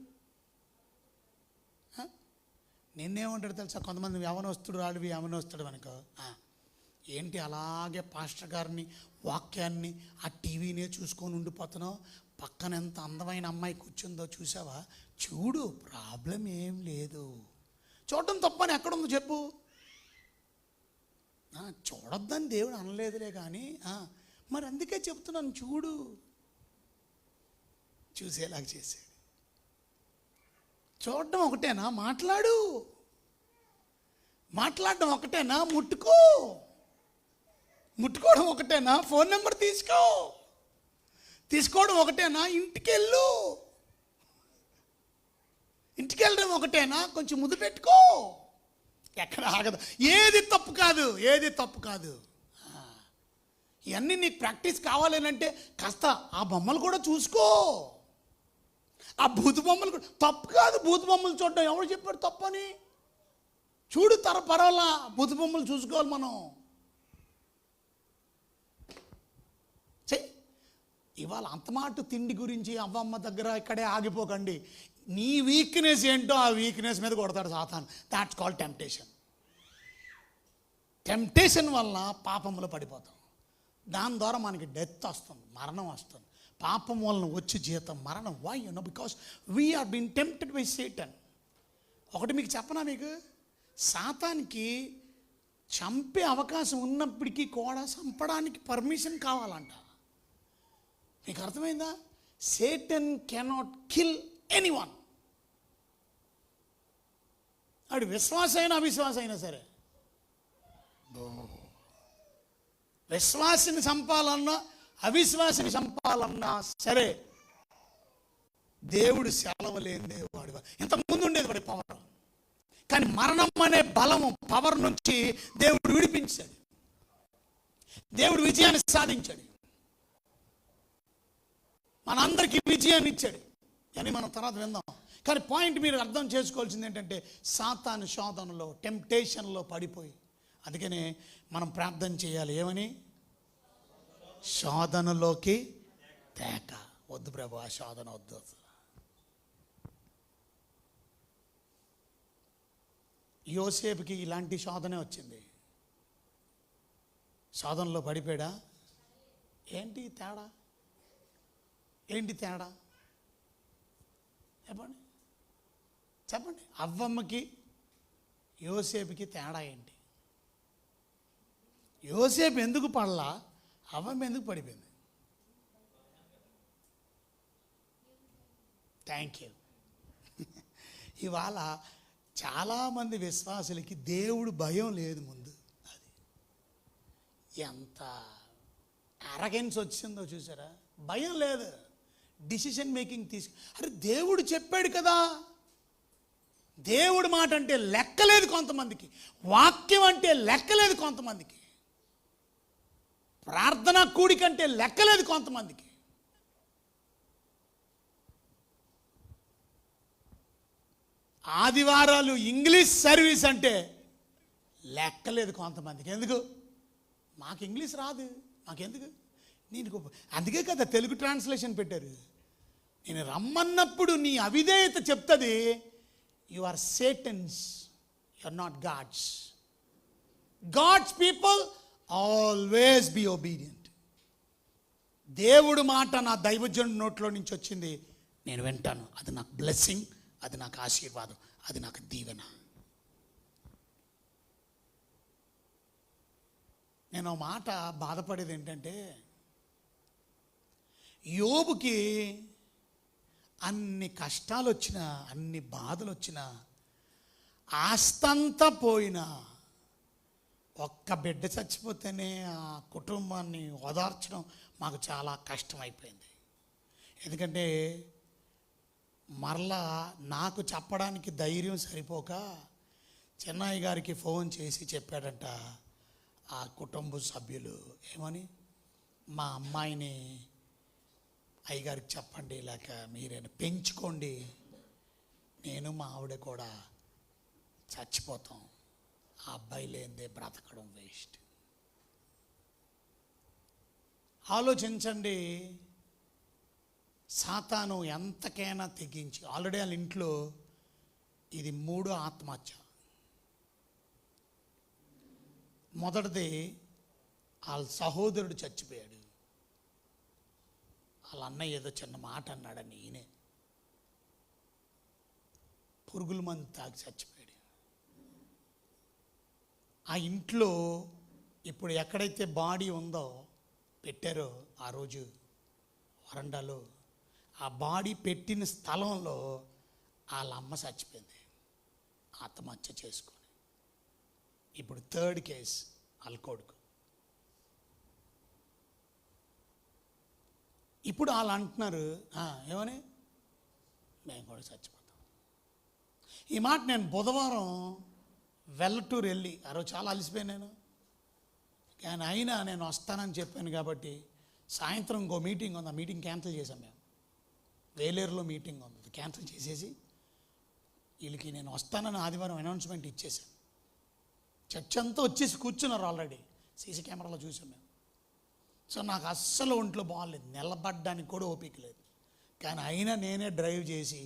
నిన్నేమంటాడు తెలుసా? కొంతమంది యవనస్తుడు రాడివి, యవనస్తుడు అనుకో, ఏంటి అలాగే పాస్టర్ గారిని వాక్యాన్ని ఆ టీవీనే చూసుకొని ఉండిపోతున్నావు, పక్కన ఎంత అందమైన అమ్మాయి కూర్చుందో చూసావా? చూడు, ప్రాబ్లం ఏం లేదు. చూడటం తప్పని ఎక్కడుందో చెప్పు. చూడొద్దని దేవుడు అనలేదులే కానీ మరి అందుకే చెప్తున్నాను, చూడు. చూసేలాగా చేసాడు. చూడడం ఒకటేనా? మాట్లాడడం ఒకటేనా? ముట్టుకోవడం ఒకటేనా? ఫోన్ నెంబర్ తీసుకో. తీసుకోవడం ఒకటేనా? ఇంటికెళ్ళు. ఇంటికి వెళ్ళడం ఒకటేనా? కొంచెం ముద్దు పెట్టుకో. ఎక్కడ ఆగదు. ఏది తప్పు కాదు, ఏది తప్పు కాదు. ఇవన్నీ నీకు ప్రాక్టీస్ కావాలేనంటే కాస్త ఆ బొమ్మలు కూడా చూసుకో. ఆ భూత బొమ్మలు కూడా తప్పు కాదు. భూత బొమ్మలు చూడడం ఎవరు చెప్పాడు తప్పని? చూడు, పర్వాలా, భూత బొమ్మలు చూసుకోవాలి మనం. చెయ్యి. ఇవాళ అంతమాట తిండి గురించి అవ్వమ్మ దగ్గర ఇక్కడే ఆగిపోకండి. నీ వీక్నెస్ ఏంటో ఆ వీక్నెస్ మీద కొడతాడు సాతాను. That's called temptation. టెంప్టేషన్ వల్ల పాపంలో పడిపోతాం. దాని ద్వారా మనకి డెత్ వస్తుంది, మరణం వస్తుంది. పాపం వలన వచ్చి జీతం మరణం. Why? You know, because we're been tempted by Satan. ఒకటి మీకు చెప్పనా, మీకు సాతానికి చంపే అవకాశం ఉన్నప్పటికీ కూడా చంపడానికి పర్మిషన్ కావాలంట. మీకు అర్థమైందా? Satan cannot kill anyone. ఆడు విశ్వాస అయినా అవిశ్వాస అయినా సరే. విశ్వాసిని చంపాలన్నా అవిశ్వాసిని చంపాలన్నా సరే దేవుడు సెలవు లేనిదే వాడు. ఇంతకుముందు ఉండేది వాడి పవర్, కానీ మరణం అనే బలము, పవర్ నుంచి దేవుడు విడిపించాడు. దేవుడు విజయాన్ని సాధించాడు. మనందరికీ విజయాన్ని ఇచ్చాడు అని మనం తర్వాత విందాం. కానీ పాయింట్ మీరు అర్థం చేసుకోవాల్సింది ఏంటంటే, సాతాను శోధనలో, టెంప్టేషన్లో పడిపోయి, అందుకనే మనం ప్రార్థన చేయాలి. ఏమని? శోధనలోకి తేక వద్దు ప్రభు, ఆ శోధన వద్దు. యోసేపుకి ఇలాంటి శోధనే వచ్చింది. శోధనలో పడిపోయాడా? ఏంటి తేడా? ఏంటి తేడా? చెప్పండి, చెప్పండి. అవ్వమ్మకి యోసేపుకి తేడా ఏంటి? యోసేపు ఎందుకు పడలా? అవ్వమ్మ ఎందుకు పడిపోయింది? Thank you. ఇవాళ చాలామంది విశ్వాసులకి దేవుడు భయం లేదు ముందు. అది ఎంత అరగెన్స్ వచ్చిందో చూసారా? భయం లేదు. డిసిషన్ మేకింగ్ అరే దేవుడు చెప్పాడు కదా. దేవుడి మాట అంటే లెక్కలేదు కొంతమందికి, వాక్యం అంటే లెక్కలేదు కొంతమందికి, ప్రార్థన కూడికంటే లెక్కలేదు కొంతమందికి. ఆదివారాలు ఇంగ్లీష్ సర్వీస్ అంటే లెక్కలేదు కొంతమందికి. ఎందుకు? మాకు ఇంగ్లీష్ రాదు, మాకెందుకు? నేను అందుకే కదా తెలుగు ట్రాన్స్లేషన్ పెట్టారు. నేను రమ్మన్నప్పుడు నీ అవిధేయత చెప్తుంది. You are Satan's, you are not God's. God's people always be obedient. దేవుడు మాట నా దైవజనుడి నోట్లో నుంచి వచ్చింది, నేను వింటాను. అది నాకు బ్లెస్సింగ్, అది నాకు ఆశీర్వాదం, అది నాకు దీవెన. నేను ఆ మాట బాధపడేది ఏంటంటే, యోబుకి అన్ని కష్టాలు వచ్చినా, అన్ని బాధలు వచ్చినా, ఆస్తంతా పోయినా, ఒక్క బిడ్డ చచ్చిపోతేనే ఆ కుటుంబాన్ని ఓదార్చడం మాకు చాలా కష్టమైపోయింది. ఎందుకంటే మరలా నాకు చెప్పడానికి ధైర్యం సరిపోక చెన్నయ్య గారికి ఫోన్ చేసి చెప్పాడంట ఆ కుటుంబ సభ్యులు. ఏమని? మా అమ్మాయిని అయ్యగారికి చెప్పండి, లేక మీరైనా పెంచుకోండి, నేను మా ఆవిడ కూడా చచ్చిపోతాం, ఆ అబ్బాయి లేనిదే బ్రతకడం వేస్ట్. ఆలోచించండి, సాతాను ఎంతకైనా తెగించి, ఆల్రెడీ వాళ్ళ ఇంట్లో ఇది 3వ ఆత్మహత్య. మొదటిది వాళ్ళ సహోదరుడు చచ్చిపోయాడు, వాళ్ళ అన్నయ్య ఏదో చిన్న మాట అన్నాడని ఈయనే పురుగుల మందు తాగి చచ్చిపోయాడు. ఆ ఇంట్లో ఇప్పుడు ఎక్కడైతే బాడీ ఉందో పెట్టారో ఆ రోజు వరండాలో, ఆ బాడీ పెట్టిన స్థలంలో వాళ్ళ అమ్మ చచ్చిపోయింది ఆత్మహత్య చేసుకొని. ఇప్పుడు 3rd కేసు వాళ్ళ కొడుకు. ఇప్పుడు వాళ్ళు అంటున్నారు ఏమని, మేము కూడా చచ్చిపోతాం. ఈ మాట నేను బుధవారం వెల్లటూరు వెళ్ళి ఆ రోజు చాలా అలసిపోయాను నేను. కానీ అయినా నేను వస్తానని చెప్పాను కాబట్టి సాయంత్రం ఇంకో మీటింగ్ ఉంది, ఆ మీటింగ్ క్యాన్సిల్ చేశాం మేము. వేలేరులో మీటింగ్ ఉంది, క్యాన్సిల్ చేసేసి వీళ్ళకి నేను వస్తానని ఆదివారం అనౌన్స్మెంట్ ఇచ్చేసాను. చర్చ్ అంతా వచ్చేసి కూర్చున్నారు ఆల్రెడీ, సీసీ కెమెరాలో చూసాం మేము. సో నాకు అస్సలు ఒంట్లో బాగాలేదు, నిలబడ్డానికి కూడా ఓపిక లేదు. కానీ అయినా నేనే డ్రైవ్ చేసి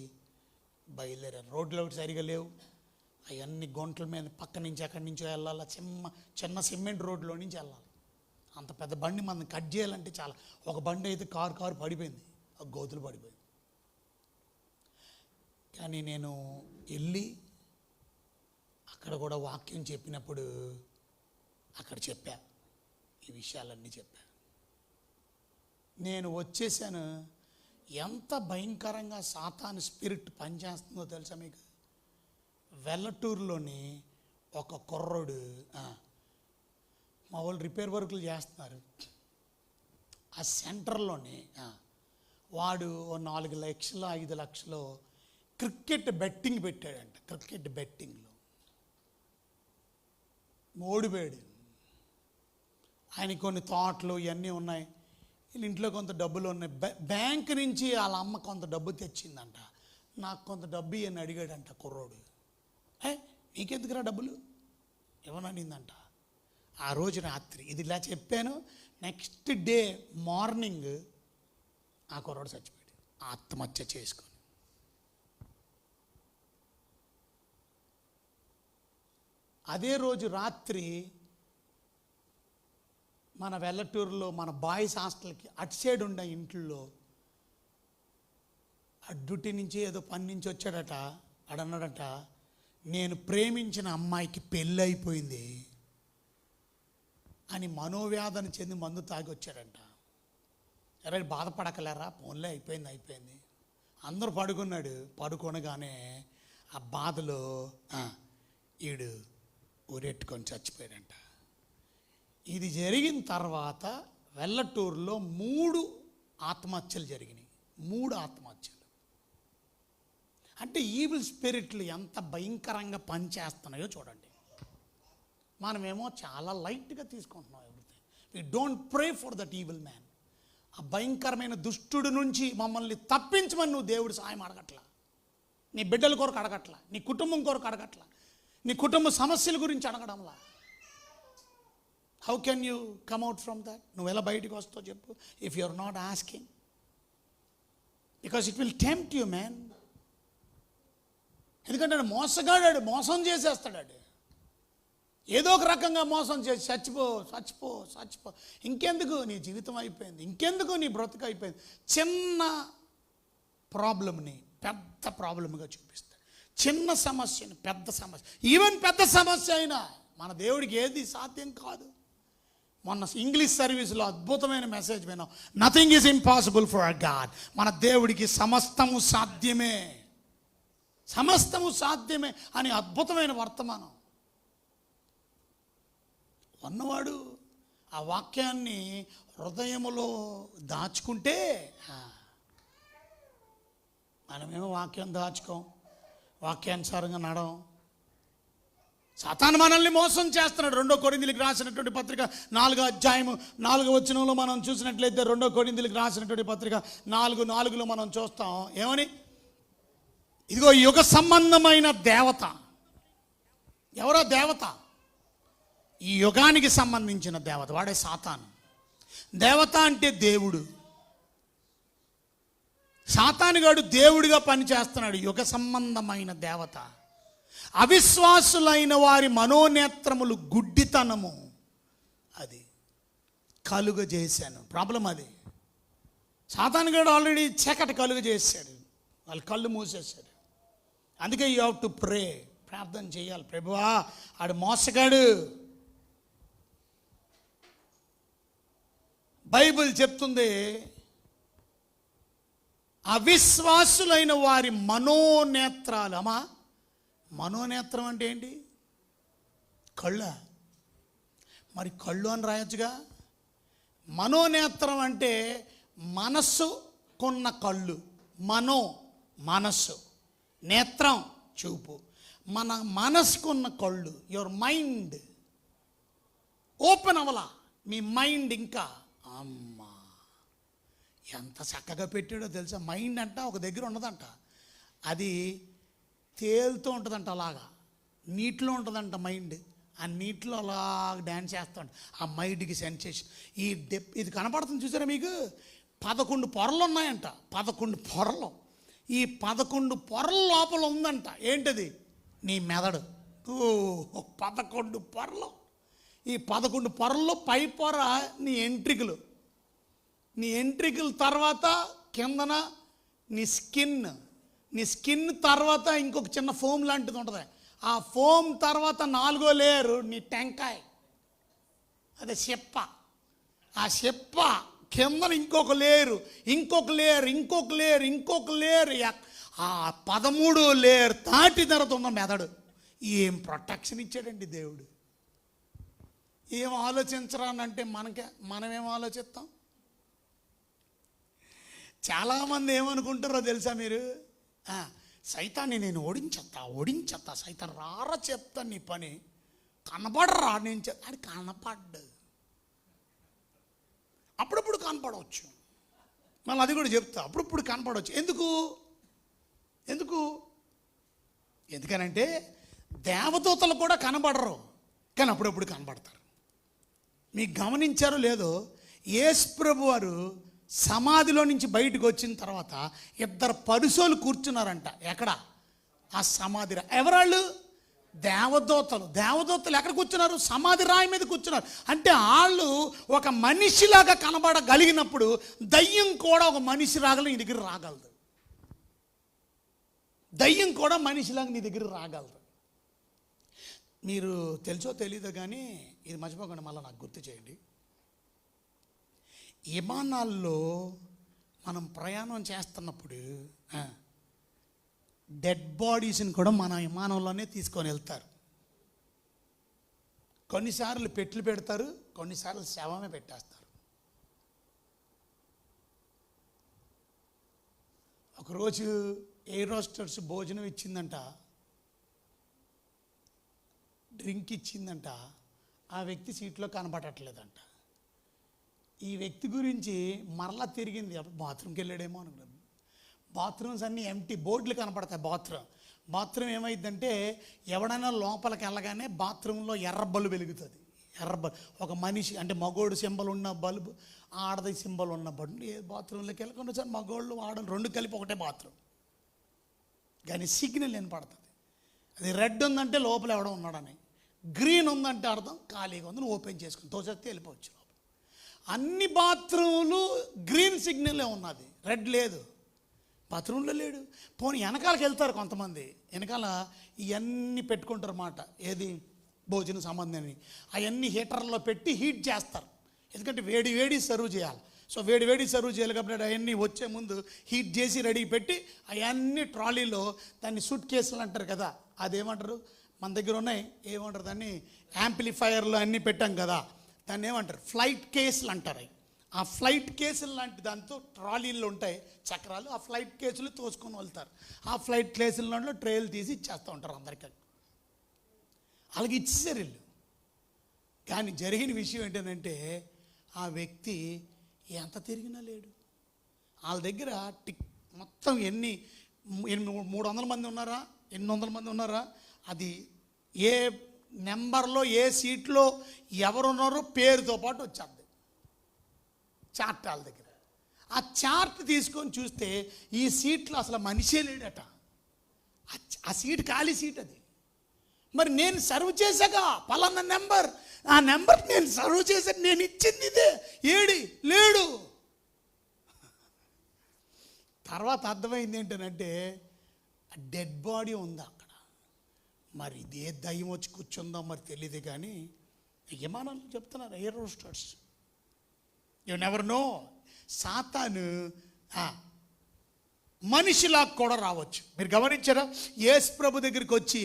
బయలుదేరాను. రోడ్లు ఒకటి సరిగా లేవు, అవన్నీ గుంటల మీద పక్క నుంచి ఎక్కడి నుంచో వెళ్ళాలి, చిన్న సిమెంట్ రోడ్లో నుంచి వెళ్ళాలి. అంత పెద్ద బండి మనం కట్ చేయాలంటే చాలా, ఒక బండి అయితే కారు పడిపోయింది, ఒక గోతులు పడిపోయింది. కానీ నేను వెళ్ళి అక్కడ కూడా వాక్యం చెప్పినప్పుడు అక్కడ చెప్పా, ఈ విషయాలన్నీ చెప్పా. నేను వచ్చేసాను. ఎంత భయంకరంగా సాతాను స్పిరిట్ పనిచేస్తుందో తెలుసా మీకు? వెల్లటూరులోని ఒక కుర్రోడు, మా వాళ్ళు రిపేర్ వర్కులు చేస్తున్నారు, ఆ సెంటర్లోని వాడు 4 లక్షలు 5 లక్షలు క్రికెట్ బెట్టింగ్ పెట్టాడంట. క్రికెట్ బెట్టింగ్లో ఓడిపోయాడు. ఆయన కొన్ని తోటలు ఇవన్నీ ఉన్నాయి, వీళ్ళ ఇంట్లో కొంత డబ్బులు ఉన్నాయి. బ్యాంక్ నుంచి వాళ్ళ అమ్మ కొంత డబ్బు తెచ్చిందంట, నాకు కొంత డబ్బు అని అడిగాడంట కుర్రోడు. నీకెందుకురా డబ్బులు ఇవ్వననిందంట. ఆ రోజు రాత్రి ఇది ఇలా చెప్పాను. నెక్స్ట్ డే మార్నింగ్ ఆ కుర్రోడు చచ్చిపోయాడు, ఆత్మహత్య చేసుకొని. అదే రోజు రాత్రి మన వెల్లటూరులో మన బాయ్స్ హాస్టల్కి అటు సైడ్ ఉండే ఇంట్లో డ్యూటీ నుంచి ఏదో పని నుంచి వచ్చాడట. అడన్నాడట, నేను ప్రేమించిన అమ్మాయికి పెళ్ళి అయిపోయింది అని మనోవ్యాధన చెంది మందు తాగి వచ్చాడంట. అరే బాధపడకలేరా, ఫోన్లే అయిపోయింది. అందరూ పడుకున్నాడు. పడుకోనగానే ఆ బాధలో ఈడు ఊరెట్టుకొని చచ్చిపోయాడంట. ఇది జరిగిన తర్వాత వెల్లటూరులో 3 ఆత్మహత్యలు జరిగినాయి. 3 ఆత్మహత్యలు. అంటే ఈవిల్ స్పిరిట్లు ఎంత భయంకరంగా పనిచేస్తున్నాయో చూడండి. మనమేమో చాలా లైట్గా తీసుకుంటున్నాం everything. We don't pray for that evil man. ఆ భయంకరమైన దుష్టుడి నుంచి మమ్మల్ని తప్పించమని నువ్వు దేవుడు సాయం అడగట్లా, నీ బిడ్డల కొరకు అడగట్లా, నీ కుటుంబం కొరకు అడగట్లా, నీ కుటుంబ సమస్యల గురించి అడగడంలా. How can you come out from that? నువ్వు ఎలా బయటకు వస్తావు చెప్పు, if you are not asking, because it will tempt you man. ఎందుకంటే మోసగాడాడు, మోసం చేసేస్తాడు. ఏదో ఒక రకంగా మోసం చేసి చచ్చిపో. ఇంకెందుకు నీ జీవితం అయిపోయింది, ఇంకెందుకు నీ బ్రతుకు అయిపోయింది. చిన్న ప్రాబ్లంని పెద్ద ప్రాబ్లంగా చూపిస్తాడు, చిన్న సమస్యని పెద్ద సమస్య. ఈవెన్ పెద్ద సమస్య అయినా మన దేవుడికి ఏది సాధ్యం కాదు. మొన్న ఇంగ్లీష్ సర్వీస్లో అద్భుతమైన మెసేజ్ విన్నాం, nothing is impossible for a God. మన దేవుడికి సమస్తము సాధ్యమే, సమస్తము సాధ్యమే అని అద్భుతమైన వర్తమానం ఉన్నవాడు ఆ వాక్యాన్ని హృదయములో దాచుకుంటే, మనమేమో వాక్యం దాచుకోం, వాక్యానుసారంగా నడవం. సాతాను మనల్ని మోసం చేస్తున్నాడు. 2 కొరింథీయులకు రాసినటువంటి పత్రిక 4వ అధ్యాయము 4వ వచనంలో మనం చూసినట్లయితే, 2 కొరింథీయులకు రాసినటువంటి పత్రిక 4:4లో మనం చూస్తాం ఏమని, ఇదిగో యుగ సంబంధమైన దేవత. ఎవరో దేవత, ఈ యుగానికి సంబంధించిన దేవత, వాడే సాతాను. దేవత అంటే దేవుడు. సాతానుగాడు దేవుడిగా పనిచేస్తున్నాడు. యుగ సంబంధమైన దేవత. అవిశ్వాసులైన వారి మనోనేత్రములు గుడ్డితనము అది కలుగజేశాను. ప్రాబ్లం అది. సాతానుగాడు ఆల్రెడీ చీకటి కలుగజేశాడు, వాళ్ళు కళ్ళు మూసేశాడు. అందుకే యూ హ్యావ్ టు ప్రే, ప్రార్థన చేయాలి. ప్రభువా ఆడు మోసగాడు. బైబిల్ చెప్తుంది, అవిశ్వాసులైన వారి మనోనేత్రాలు. అమ్మా, మనోనేత్రం అంటే ఏంటి? కళ్ళ. మరి కళ్ళు అని రాయొచ్చుగా. మనోనేత్రం అంటే మనస్సుకున్న కళ్ళు, మనస్సు, నేత్రం చూపు. మన మనసుకున్న కళ్ళు, యువర్ మైండ్ ఓపెన్ అవ్వలా. మీ మైండ్ ఇంకా అమ్మా ఎంత చక్కగా పెట్టాడో తెలుసా. మైండ్ అంట ఒక దగ్గర ఉండదంట, అది తేలుతూ ఉంటుందంట, అలాగా నీటిలో ఉంటుందంట మైండ్. ఆ నీటిలో అలాగ డ్యాన్స్ చేస్తాడు. ఆ మైండ్కి సెన్సేషన్. ఇది కనపడుతుంది చూసారా మీకు, 11 పొరలు ఉన్నాయంట. 11 పొరలు. ఈ 11 పొరల లోపల ఉందంట. ఏంటది? నీ మెదడు. 11 పొరలు. ఈ 11 పొరల్లో పై పొర నీ ఎంట్రికలు. నీ ఎంట్రికల తర్వాత కిందన నీ స్కిన్ తర్వాత ఇంకొక చిన్న ఫోమ్ లాంటిది ఉంటుంది. ఆ ఫోమ్ తర్వాత 4వ లేయరు నీ టెంకాయ, అదే చెప్ప. ఆ చెప్ప కిందన ఇంకొక లేయరు, ఆ 13వ లేయర్ దాటి తర్వాత ఉన్న మెదడు. ఏం ప్రొటెక్షన్ ఇచ్చాడండి దేవుడు. ఏం ఆలోచించరానంటే మనమేం ఆలోచిస్తాం. చాలామంది ఏమనుకుంటారో తెలుసా మీరు, సైతాన్ని నేను ఓడించేస్తా, సైతాన్ రారా చెప్తా, నీ పని కనపడరా, నేను అది కనపడ్డు. అప్పుడప్పుడు కనపడవచ్చు, మళ్ళీ అది కూడా చెప్తా, అప్పుడప్పుడు కనపడవచ్చు. ఎందుకనంటే దేవదూతలు కూడా కనపడరు, కానీ అప్పుడప్పుడు కనపడతారు. మీకు గమనించారో లేదో, యేసు ప్రభు వారు సమాధిలో నుంచి బయటకు వచ్చిన తర్వాత 2 పరుసోలు కూర్చున్నారంట. ఎక్కడ? ఆ సమాధి. ఎవరాళ్ళు? దేవదూతలు ఎక్కడ కూర్చున్నారు? సమాధి రాయి మీద కూర్చున్నారు. అంటే వాళ్ళు ఒక మనిషిలాగా కనబడగలిగినప్పుడు దయ్యం కూడా ఒక మనిషి నీ దగ్గర రాగలదు. దయ్యం కూడా మనిషిలాగా నీ దగ్గర రాగలదు. మీరు తెలుసో తెలీదో కానీ ఇది మర్చిపోకుండా మళ్ళీ నాకు గుర్తు చేయండి. విమానాల్లో మనం ప్రయాణం చేస్తున్నప్పుడు డెడ్ బాడీస్ని కూడా మన విమానంలోనే తీసుకొని వెళ్తారు. కొన్నిసార్లు పెట్లు పెడతారు, కొన్నిసార్లు శవమే పెట్టేస్తారు. ఒకరోజు ఎయిర్ హోస్టెస్ భోజనం ఇచ్చిందంట, డ్రింక్ ఇచ్చిందంట. ఆ వ్యక్తి సీట్లో కనపడట్లేదంట. ఈ వ్యక్తి గురించి మరలా తిరిగింది, బాత్రూమ్కి వెళ్ళాడేమో అనుకున్నాను. బాత్రూమ్స్ అన్నీ ఎంటీ, బోర్డులు కనపడతాయి. బాత్రూమ్ ఏమైందంటే, ఎవడైనా లోపలికి వెళ్ళగానే బాత్రూంలో ఎర్ర బల్బు వెలుగుతుంది. ఒక మనిషి అంటే మగోడు సింబల్ ఉన్న బల్బు, ఆడది సింబల్ ఉన్న బల్బు. ఏ బాత్రూంలోకి వెళ్ళకుండా సార్ మగోళ్ళు ఆడలు 2 కలిపి ఒకటే బాత్రూమ్, కానీ సిగ్నల్ వినపడుతుంది. అది రెడ్ ఉందంటే లోపల ఎవడో ఉన్నాడని, గ్రీన్ ఉందంటే అర్థం ఖాళీగా ఉంది, ఓపెన్ చేసుకుని తోచేస్తే వెళ్ళిపోవచ్చు. అన్ని బాత్రూములు గ్రీన్ సిగ్నలే ఉన్నది, రెడ్ లేదు. బాత్రూంలో లేడు. పోనీ వెనకాలకి వెళ్తారు కొంతమంది, వెనకాల ఇవన్నీ పెట్టుకుంటారు అన్నమాట. ఏది? భోజన సంబంధాన్ని అవన్నీ హీటర్లో పెట్టి హీట్ చేస్తారు. ఎందుకంటే వేడి సర్వ్ చేయాలి. సో వేడి సర్వ్ చేయాలి కాబట్టి అవన్నీ వచ్చే ముందు హీట్ చేసి రెడీ పెట్టి అవన్నీ ట్రాలీలో, దాన్ని సూట్ కేసులు అంటారు కదా, అదేమంటారు మన దగ్గర ఉన్నాయి, ఏమంటారు దాన్ని, యాంప్లిఫైయర్లు అన్నీ పెట్టాం కదా, దాన్ని ఏమంటారు, ఫ్లైట్ కేసులు అంటారు. ఆ ఫ్లైట్ కేసులు లాంటి దాంతో ట్రాలీలు ఉంటాయి చక్రాలు, ఆ ఫ్లైట్ కేసులు తోసుకొని వెళ్తారు. ఆ ఫ్లైట్ కేసులలో ట్రేలు తీసి ఇచ్చేస్తూ ఉంటారు అందరికీ. అలాగే ఇచ్చేసారు వీళ్ళు. కానీ జరిగిన విషయం ఏంటంటే, ఆ వ్యక్తి ఎంత తిరిగినా లేడు. వాళ్ళ దగ్గర మొత్తం 300 మంది ఉన్నారా, 800 మంది ఉన్నారా, అది ఏ నెంబర్లో ఏ సీట్లో ఎవరున్నారో పేరుతో పాటు వచ్చేది చార్ట్ వాళ్ళ దగ్గర. ఆ చార్ట్ తీసుకొని చూస్తే ఈ సీట్లో అసలు మనిషే లేడట. ఆ సీట్ ఖాళీ సీట్ అది. మరి నేను సర్వ్ చేశాక పలానా నెంబర్, ఆ నెంబర్ నేను సర్వ్ చేశాను, నేను ఇచ్చింది ఇదే, లేడు. తర్వాత అర్థమైంది ఏంటంటే, డెడ్ బాడీ ఉంది అక్కడ. మరి ఇదే దయ్యం వచ్చి కూర్చుందాం మరి తెలియదు. కానీ విమానాలు చెప్తున్నారు, air hostess, you never no. సాతాను మనిషిలా కూడా రావచ్చు. మీరు గమనించారా? యేసు ప్రభు దగ్గరికి వచ్చి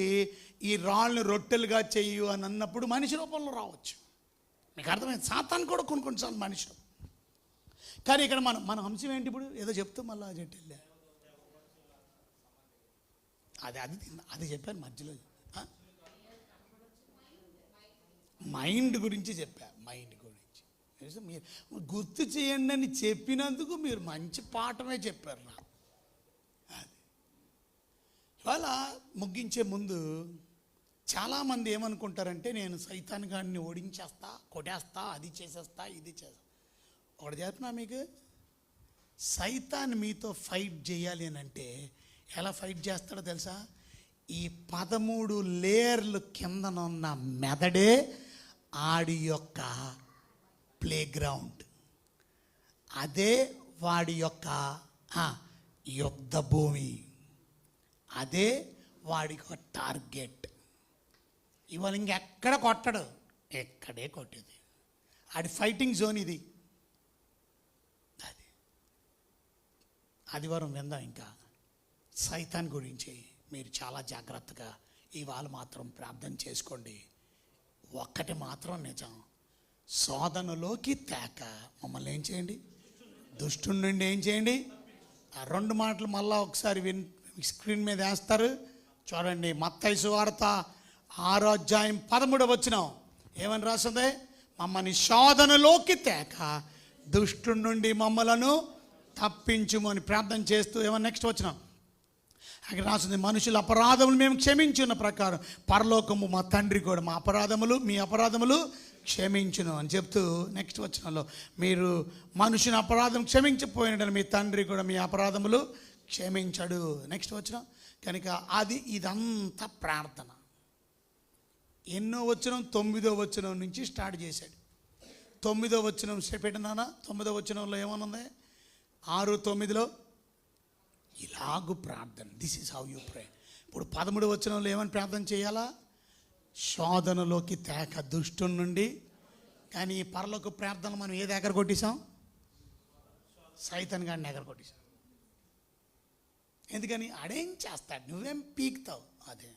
ఈ రాళ్ళని రొట్టెలుగా చెయ్యు అని అన్నప్పుడు మనిషి రూపంలో రావచ్చు. మీకు అర్థమైంది? సాతాను కూడా కొన్నిసార్లు మనిషి. కానీ ఇక్కడ మన అంశం ఏంటి? ఇప్పుడు ఏదో చెప్తూ మళ్ళీ చెట్టు వెళ్ళా, అది చెప్పాను మధ్యలో. మైండ్ గురించి చెప్పా, మైండ్ గురించి. మీరు గుర్తు చేయండి అని చెప్పినందుకు మీరు మంచి పాఠమే చెప్పారు నాకు. అది ఇవాళ ముగించే ముందు చాలామంది ఏమనుకుంటారంటే, నేను సైతాన్ గాడిని ఓడించేస్తా, కొట్టేస్తా, అది చేసేస్తా, ఇది చేస్తా. ఒకటి చెప్తున్నా మీకు, సైతాన్ మీతో ఫైట్ చేయాలి అని అంటే ఎలా ఫైట్ చేస్తాడో తెలుసా? ఈ 13 లేయర్లు కిందనున్న మెదడే ఆడి యొక్క ప్లే గ్రౌండ్, అదే వాడి యొక్క యుద్ధ భూమి, అదే వాడి యొక్క టార్గెట్. ఇవాళ ఇంకెక్కడ కొట్టడు, ఎక్కడే కొట్టేది. ఆడి ఫైటింగ్ జోన్ ఇది. అది ఆదివారం విందాం ఇంకా సైతాన్ గురించి. మీరు చాలా జాగ్రత్తగా ఇవాళ మాత్రం ప్రార్థన చేసుకోండి. ఒక్కటి మాత్రం నిజం, శోధనలోకి తేక మమ్మల్ని ఏం చేయండి? దుష్టుని నుండి ఏం చేయండి? ఆ 2 మాటలు మళ్ళా ఒకసారి స్క్రీన్ మీద వేస్తారు చూడండి. మత్తయి సువార్త 6వ అధ్యాయం 13వ వచనం ఏమని రాస్తుంది? మమ్మల్ని శోధనలోకి తేక దుష్టుని నుండి మమ్మలను తప్పించుము అని ప్రార్థన చేస్తూ ఏమన్నా నెక్స్ట్ వచనం అక్కడ రాస్తుంది, మనుషుల అపరాధములు మేము క్షమించున్న ప్రకారం పరలోకము మా తండ్రి కూడా మా అపరాధములు మీ అపరాధములు క్షమించును అని చెప్తూ నెక్స్ట్ వచనంలో, మీరు మనుషుని అపరాధం క్షమించపోయినట్టు మీ తండ్రి కూడా మీ అపరాధములు క్షమించడు. నెక్స్ట్ వచనం. కనుక ఇదంతా ప్రార్థన. ఎన్నో వచనం? 9వ వచనం నుంచి స్టార్ట్ చేశాడు. 9వ వచనం పెట్టినానా? 9వ వచనంలో ఏమనుంది? 6:9లో ఇలాగు ప్రార్థన, this is how you pray. ఇప్పుడు 13వ వచనంలో ఏమని ప్రార్థన చేయాలా? శోధనలోకి తేక దుష్టుని నుండి. కానీ ఈ పరలోక ప్రార్థన మనం ఏ దగ్గర కొట్టేశాం? సైతాన్ గాడిని దగ్గర కొట్టేశాం. ఎందుకని? అడేం చేస్తాడు, నువ్వేం పీకుతావు. అదే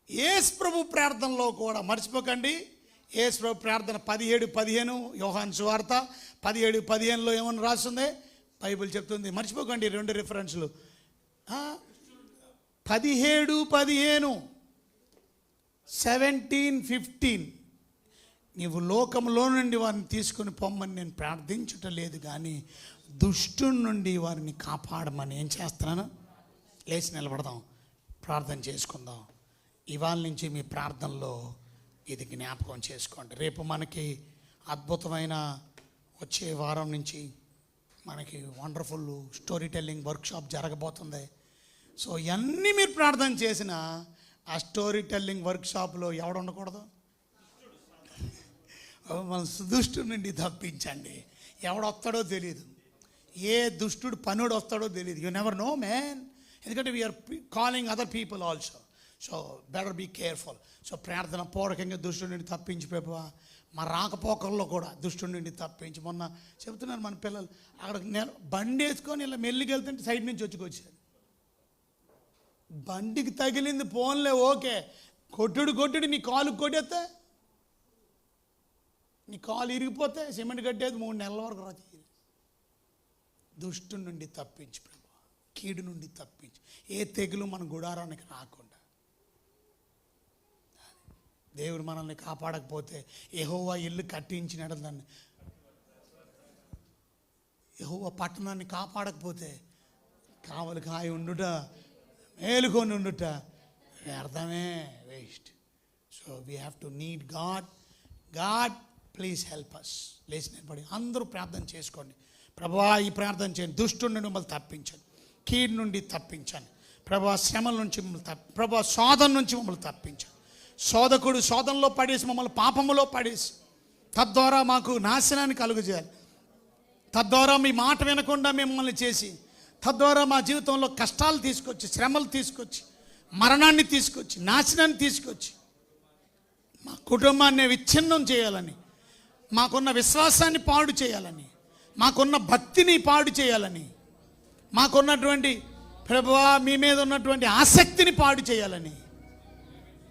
యేసు ప్రభు ప్రార్థనలో కూడా మర్చిపోకండి. యేసు ప్రభు ప్రార్థన 17:15 యోహాను సువార్త 17:15లో ఏమని రాస్తుంది? బైబిల్ చెప్తుంది, మర్చిపోకండి 2 రిఫరెన్స్లు. 17:15 17:15 నీవు లోకంలో నుండి వారిని తీసుకుని పొమ్మని నేను ప్రార్థించటం లేదు, కానీ దుష్టుని నుండి వారిని కాపాడమని ఏం చేస్తున్నాను? లేచి నిలబడదాం, ప్రార్థన చేసుకుందాం. ఇవాళ నుంచి మీ ప్రార్థనలో ఇది జ్ఞాపకం చేసుకోండి. రేపు మనకి అద్భుతమైన వచ్చే వారం నుంచి మనకి వండర్ఫుల్ స్టోరీ టెల్లింగ్ వర్క్షాప్ జరగబోతుంది. సో ఇవన్నీ మీరు ప్రార్థన చేసిన ఆ స్టోరీ టెల్లింగ్ వర్క్షాప్లో ఎవడు ఉండకూడదు? మన దుష్టుడి నుండి తప్పించండి. ఎవడొస్తాడో తెలియదు, ఏ దుష్టుడు పనుడు వస్తాడో తెలియదు. You never know man. ఎందుకంటే we are calling other people also. So better be careful. సో ప్రార్థన పూర్వకంగా దుష్టుడి నుండి తప్పించి ప్రభువా, మా రాకపోకల్లో కూడా దుష్టుడి నుండి తప్పించి. మొన్న చెబుతున్నారు మన పిల్లలు అక్కడ బండి వేసుకొని ఇలా మెల్లికి వెళ్తుంటే సైడ్ నుంచి వచ్చారు. బండికి తగిలింది పోన్లే, ఓకే. కొట్టుడు నీ కాలు కొట్టేస్తే, నీ కాలు ఇరిగిపోతే సిమెంట్ కట్టేది 3 నెలల వరకు రాదు. దుష్టుడి నుండి తప్పించి ప్రభు, కీడు నుండి తప్పించి, ఏ తెగులు మన గుడారానికి రాకుండా. దేవుడు మనల్ని కాపాడకపోతే, యెహోవా ఇల్లు కట్టించినట్టు దాన్ని, యెహోవా పట్టణాన్ని కాపాడకపోతే కావలి కాయ ఉండుట మేలుకొని ఉండుట వ్యర్థమే, waste. So we have to need God. God please help us. లేచి నిలబడి అందరూ ప్రార్థన చేసుకోండి. ప్రభువా ఈ ప్రార్థన చేయండి, దుష్టుడి నుండి మమ్మల్ని తప్పించండి, కీడు నుండి తప్పించండి ప్రభువా, శ్రమల నుంచి మమ్మల్ని ప్రభువా, శోధన నుంచి మమ్మల్ని తప్పించండి. శోధకుడు శోధనలో పడేసి మమ్మల్ని పాపములో పడేసి తద్వారా మాకు నాశనాన్ని కలుగజేయాలి. తద్వారా మీ మాట వినకుండా మిమ్మల్ని చేసి, తద్వారా మా జీవితంలో కష్టాలు తీసుకొచ్చి, శ్రమలు తీసుకొచ్చి, మరణాన్ని తీసుకొచ్చి, నాశనాన్ని తీసుకొచ్చి, మా కుటుంబాన్ని విచ్ఛిన్నం చేయాలని, మాకున్న విశ్వాసాన్ని పాడు చేయాలని, మాకున్న భక్తిని పాడు చేయాలని, మాకున్నటువంటి ప్రభువా మీ మీద ఉన్నటువంటి ఆసక్తిని పాడు చేయాలని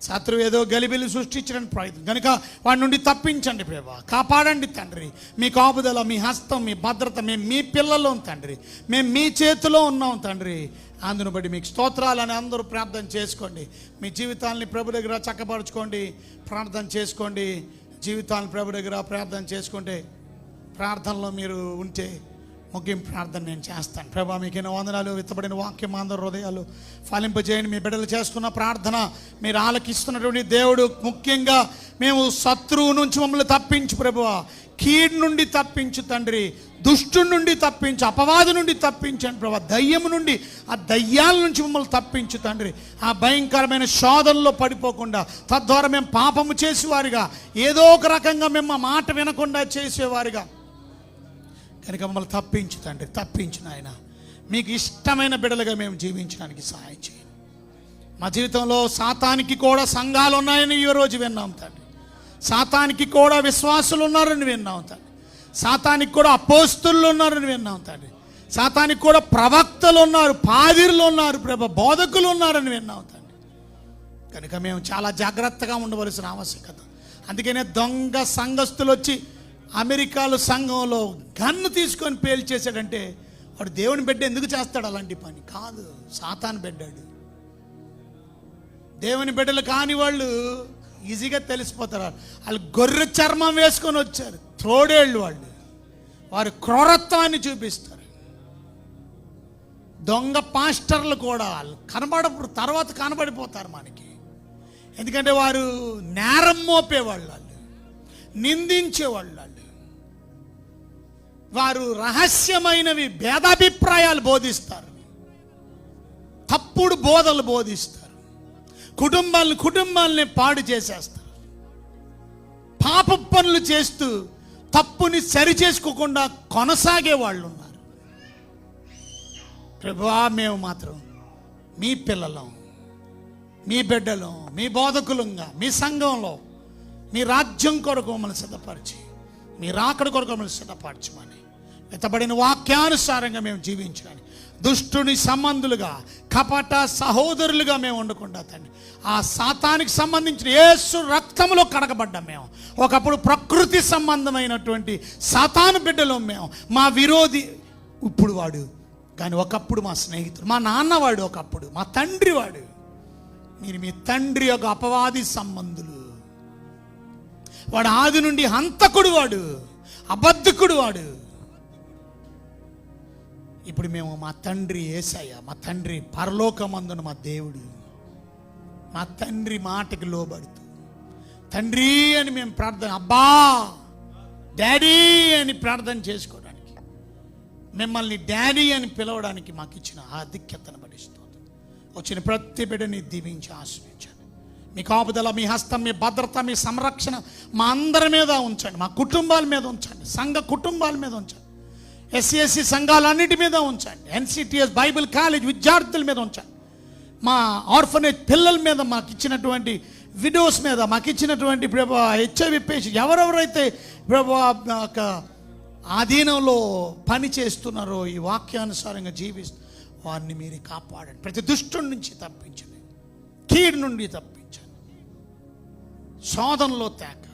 శత్రువు ఏదో గలిబిలి సృష్టించడానికి ప్రయత్నం కనుక వాడి నుండి తప్పించండి ప్రభా, కాపాడండి తండ్రి. మీ కాపుదల, మీ హస్తం, మీ భద్రత, మేము మీ పిల్లలు తండ్రి, మేము మీ చేతిలో ఉన్నాం తండ్రి. అందును బట్టి మీకు స్తోత్రాలని అందరూ ప్రార్థన చేసుకోండి. మీ జీవితాలని ప్రభు దగ్గర చక్కపరచుకోండి, ప్రార్థన చేసుకోండి. జీవితాలను ప్రభు దగ్గర ప్రార్థన చేసుకుంటే, ప్రార్థనలో మీరు ఉంటే ముగింపు ప్రార్థన నేను చేస్తాను. ప్రభా మీకు ఎన్నో వందనాలు. విత్తబడిన వాక్యం అందరూ హృదయాలు ఫలింపజేయండి. మీ బిడ్డలు చేస్తున్న ప్రార్థన మీరు ఆలకిస్తున్నటువంటి దేవుడు, ముఖ్యంగా మేము శత్రువు నుంచి మమ్మల్ని తప్పించు ప్రభువా, కీడు నుండి తప్పించు తండ్రి, దుష్టు నుండి తప్పించు, అపవాది నుండి తప్పించండి ప్రభా, దయ్యము నుండి, ఆ దయ్యాల నుంచి మమ్మల్ని తప్పించు తండ్రి. ఆ భయంకరమైన శోధనలో పడిపోకుండా, తద్వారా మేము పాపము చేసేవారిగా, ఏదో ఒక రకంగా మేము ఆ మాట వినకుండా చేసేవారిగా కనుక మమ్మల్ని తప్పించు తండ్రి, తప్పించు నాయన. మీకు ఇష్టమైన బిడ్డలుగా మేము జీవించడానికి సహాయం చేయండి. మా జీవితంలో సాతానికి కూడా సంఘాలు ఉన్నాయని ఈరోజు విన్నాం తండ్రి. సాతానికి కూడా విశ్వాసులు ఉన్నారని విన్నాం తండ్రి. సాతానికి కూడా అపోస్తులు ఉన్నారని విన్నాం తండ్రి. సాతానికి కూడా ప్రవక్తలు ఉన్నారు, పాదిరులు ఉన్నారు ప్రభు, బోధకులు ఉన్నారని విన్నాం తండ్రి. కనుక మేము చాలా జాగ్రత్తగా ఉండవలసిన ఆవశ్యకత. అందుకనే దొంగ సంఘస్థులు వచ్చి అమెరికాలో సంఘంలో గన్ను తీసుకొని పేల్చేశాడంటే వాడు దేవుని బిడ్డ ఎందుకు చేస్తాడు అలాంటి పని? కాదు, సాతాను బిడ్డాడు. దేవుని బిడ్డలు కాని వాళ్ళు ఈజీగా తెలిసిపోతారు. వాళ్ళు గొర్రె చర్మం వేసుకొని వచ్చారు, తోడేళ్ళు వాళ్ళు, వారి క్రూరత్వాన్ని చూపిస్తారు. దొంగ పాస్టర్లు కూడా వాళ్ళు తర్వాత కనబడిపోతారు మనకి. ఎందుకంటే వారు నేరం మోపేవాళ్ళు, వాళ్ళు నిందించేవాళ్ళు, వారు రహస్యమైనవి భేదాభిప్రాయాలు బోధిస్తారు, తప్పుడు బోధలు బోధిస్తారు, కుటుంబాలని పాడు చేసేస్తారు. పాప పనులు చేస్తూ తప్పుని సరి చేసుకోకుండా కొనసాగే వాళ్ళు ఉన్నారు. ప్రభువా మేము మాత్రం మీ పిల్లలం, మీ బిడ్డలం, మీ బోధకులంగా, మీ సంఘంలో మీ రాజ్యం కొరకు మమ్మల్ని సిద్ధపరిచి, మీ రాకడ కొరకు మమ్మల్ని సిద్ధపరచమని, వెతబడిన వాక్యానుసారంగా మేము జీవించడానికి, దుష్టుని సంబంధులుగా, కపట సహోదరులుగా మేము ఉండకుండా తండ్రి, ఆ సాతానికి సంబంధించిన యేసు రక్తంలో కడగబడ్డాం మేము. ఒకప్పుడు ప్రకృతి సంబంధమైనటువంటి సాతాను బిడ్డలో మేము, మా విరోధి ఇప్పుడు వాడు, కానీ ఒకప్పుడు మా స్నేహితుడు, మా నాన్నవాడు, ఒకప్పుడు మా తండ్రి వాడు. మీరు మీ తండ్రి యొక్క అపవాది సంబంధులు. వాడు ఆది నుండి హంతకుడు, వాడు అబద్ధకుడు, వాడు. ఇప్పుడు మేము మా తండ్రి యేసయ్య, మా తండ్రి పరలోకమందున మా దేవుడు, మా తండ్రి మాటకి లోబడుతూ తండ్రి అని మేము ప్రార్థన, అబ్బా డాడీ అని ప్రార్థన చేసుకోవడానికి, మిమ్మల్ని డాడీ అని పిలవడానికి మాకు ఇచ్చిన ఆధిక్యతను బడిస్తుంది. వచ్చిన ప్రతి బిడ్డని దీవించి ఆశ్రయించండి. మీ కాపుదల, మీ హస్తం, మీ భద్రత, మీ సంరక్షణ మా అందరి మీద ఉంచండి, మా కుటుంబాల మీద ఉంచండి, సంఘ కుటుంబాల మీద ఉంచండి, SCSC సంఘాలన్నిటి మీద ఉంచండి, NCTS బైబిల్ కాలేజ్ విద్యార్థుల మీద ఉంచండి, మా ఆర్ఫనేజ్ పిల్లల మీద, మాకు ఇచ్చినటువంటి విడోస్ మీద, మాకు ఇచ్చినటువంటి ప్రభు HIV పేషెంట్ ఎవరెవరైతే ప్రభు ఆధీనంలో పని చేస్తున్నారో, ఈ వాక్యానుసారంగా జీవిస్తూ వారిని మీరు కాపాడండి. ప్రతి దుష్టుడి నుంచి తప్పించండి, కీడు నుండి తప్పించండి, శోధనలో తేక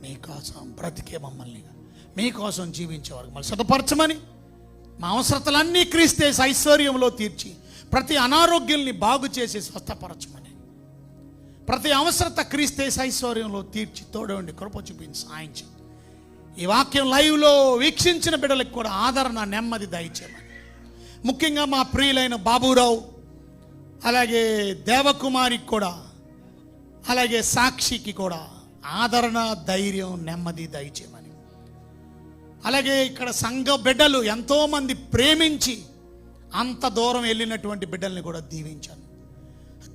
మీకోసం బ్రతికే మమ్మల్ని, మీకోసం జీవించేవారు మళ్ళీ సిద్ధపరచమని, మా అవసరతలన్నీ క్రీస్తు ఐశ్వర్యంలో తీర్చి ప్రతి అనారోగ్యాల్ని బాగు చేసి స్వస్థపరచమని, ప్రతి అవసరత క్రీస్తు ఐశ్వర్యంలో తీర్చి తోడండి, కృప చూపించి సాయించి, ఈ వాక్యం లైవ్లో వీక్షించిన బిడ్డలకు కూడా ఆదరణ, నెమ్మది దయచేయమని, ముఖ్యంగా మా ప్రియులైన బాబురావు, అలాగే దేవకుమారికి కూడా, అలాగే సాక్షికి కూడా ఆదరణ, ధైర్యం, నెమ్మది దయచేయమని, అలాగే ఇక్కడ సంఘ బిడ్డలు ఎంతోమంది ప్రేమించి అంత దూరం వెళ్ళినటువంటి బిడ్డల్ని కూడా దీవించాను.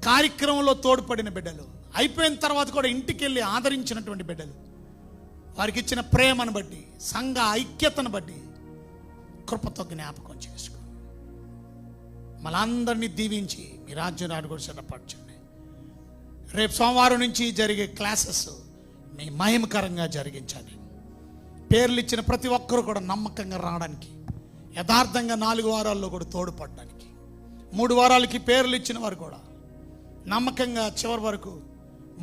కార్యక్రమంలో తోడ్పడిన బిడ్డలు, అయిపోయిన తర్వాత కూడా ఇంటికి వెళ్ళి ఆదరించినటువంటి బిడ్డలు, వారికి ఇచ్చిన ప్రేమను బట్టి, సంఘ ఐక్యతను బట్టి కృపతో జ్ఞాపకం చేసుకో, మనందరినీ దీవించి మీ రాజ్యం నాడు కూడా సిద్ధపరచండి. రేపు సోమవారం నుంచి జరిగే క్లాసెస్ మీ మహిమకరంగా జరిగించండి. పేర్లు ఇచ్చిన ప్రతి ఒక్కరు కూడా నమ్మకంగా రావడానికి, యథార్థంగా 4 వారాల్లో కూడా తోడ్పడడానికి, 3 వారాలకి పేర్లు ఇచ్చిన వారు కూడా నమ్మకంగా చివరి వరకు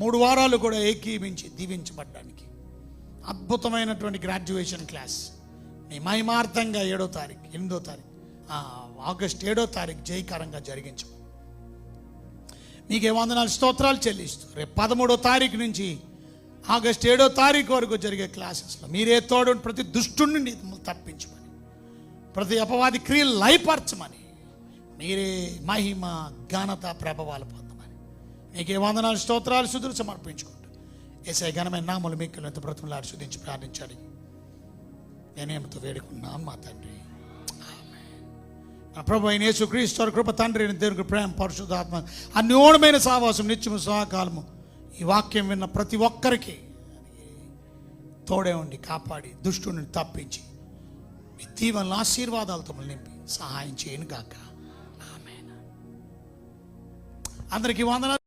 3 వారాలు కూడా ఏకీభించి దీవించబడ్డానికి అద్భుతమైనటువంటి గ్రాడ్యుయేషన్ క్లాస్ మీ మహిమార్థంగా 7వ తారీఖు 8వ తారీఖు ఆగస్టు 7వ తారీఖు జయకరంగా జరిగించు. మీకే వందనాలు స్తోత్రాలు చెల్లిస్తూ రేపు 13వ తారీఖు నుంచి ఆగస్టు 7వ తారీఖు వరకు జరిగే క్లాసెస్లో మీరే తోడు ప్రతి దుష్టుడి నుండి తప్పించమని, ప్రతి అపవాది క్రియలు లయపరచమని, మీరే మహిమ ఘనత ప్రభావాలు పొందమని మీకే వందనాలు స్తోత్రాలు స్తుతులు సమర్పించుకుంటూ యేసయ్య ఘనమైన నామములు మీకు ఎంత బ్రతుకులాడి శుద్ధించి ప్రార్థించాలి నేనేమితో వేడుకున్నాను మా తండ్రి. నా ప్రభు అయిన యేసుక్రీస్తు వారి కృప, తండ్రి అయిన దేవుని ప్రేమ, పరిశుద్ధాత్మ అన్యోన్యమైన సహవాసం నిత్యము సదాకాలము ఈ వాక్యం విన్న ప్రతి ఒక్కరికి తోడే ఉండి కాపాడి దుష్టుని తప్పించి మీ దీవెనల ఆశీర్వాదాలతో నింపి సహాయం చేయను గాక. ఆమేన్. అందరికీ వందనాలు.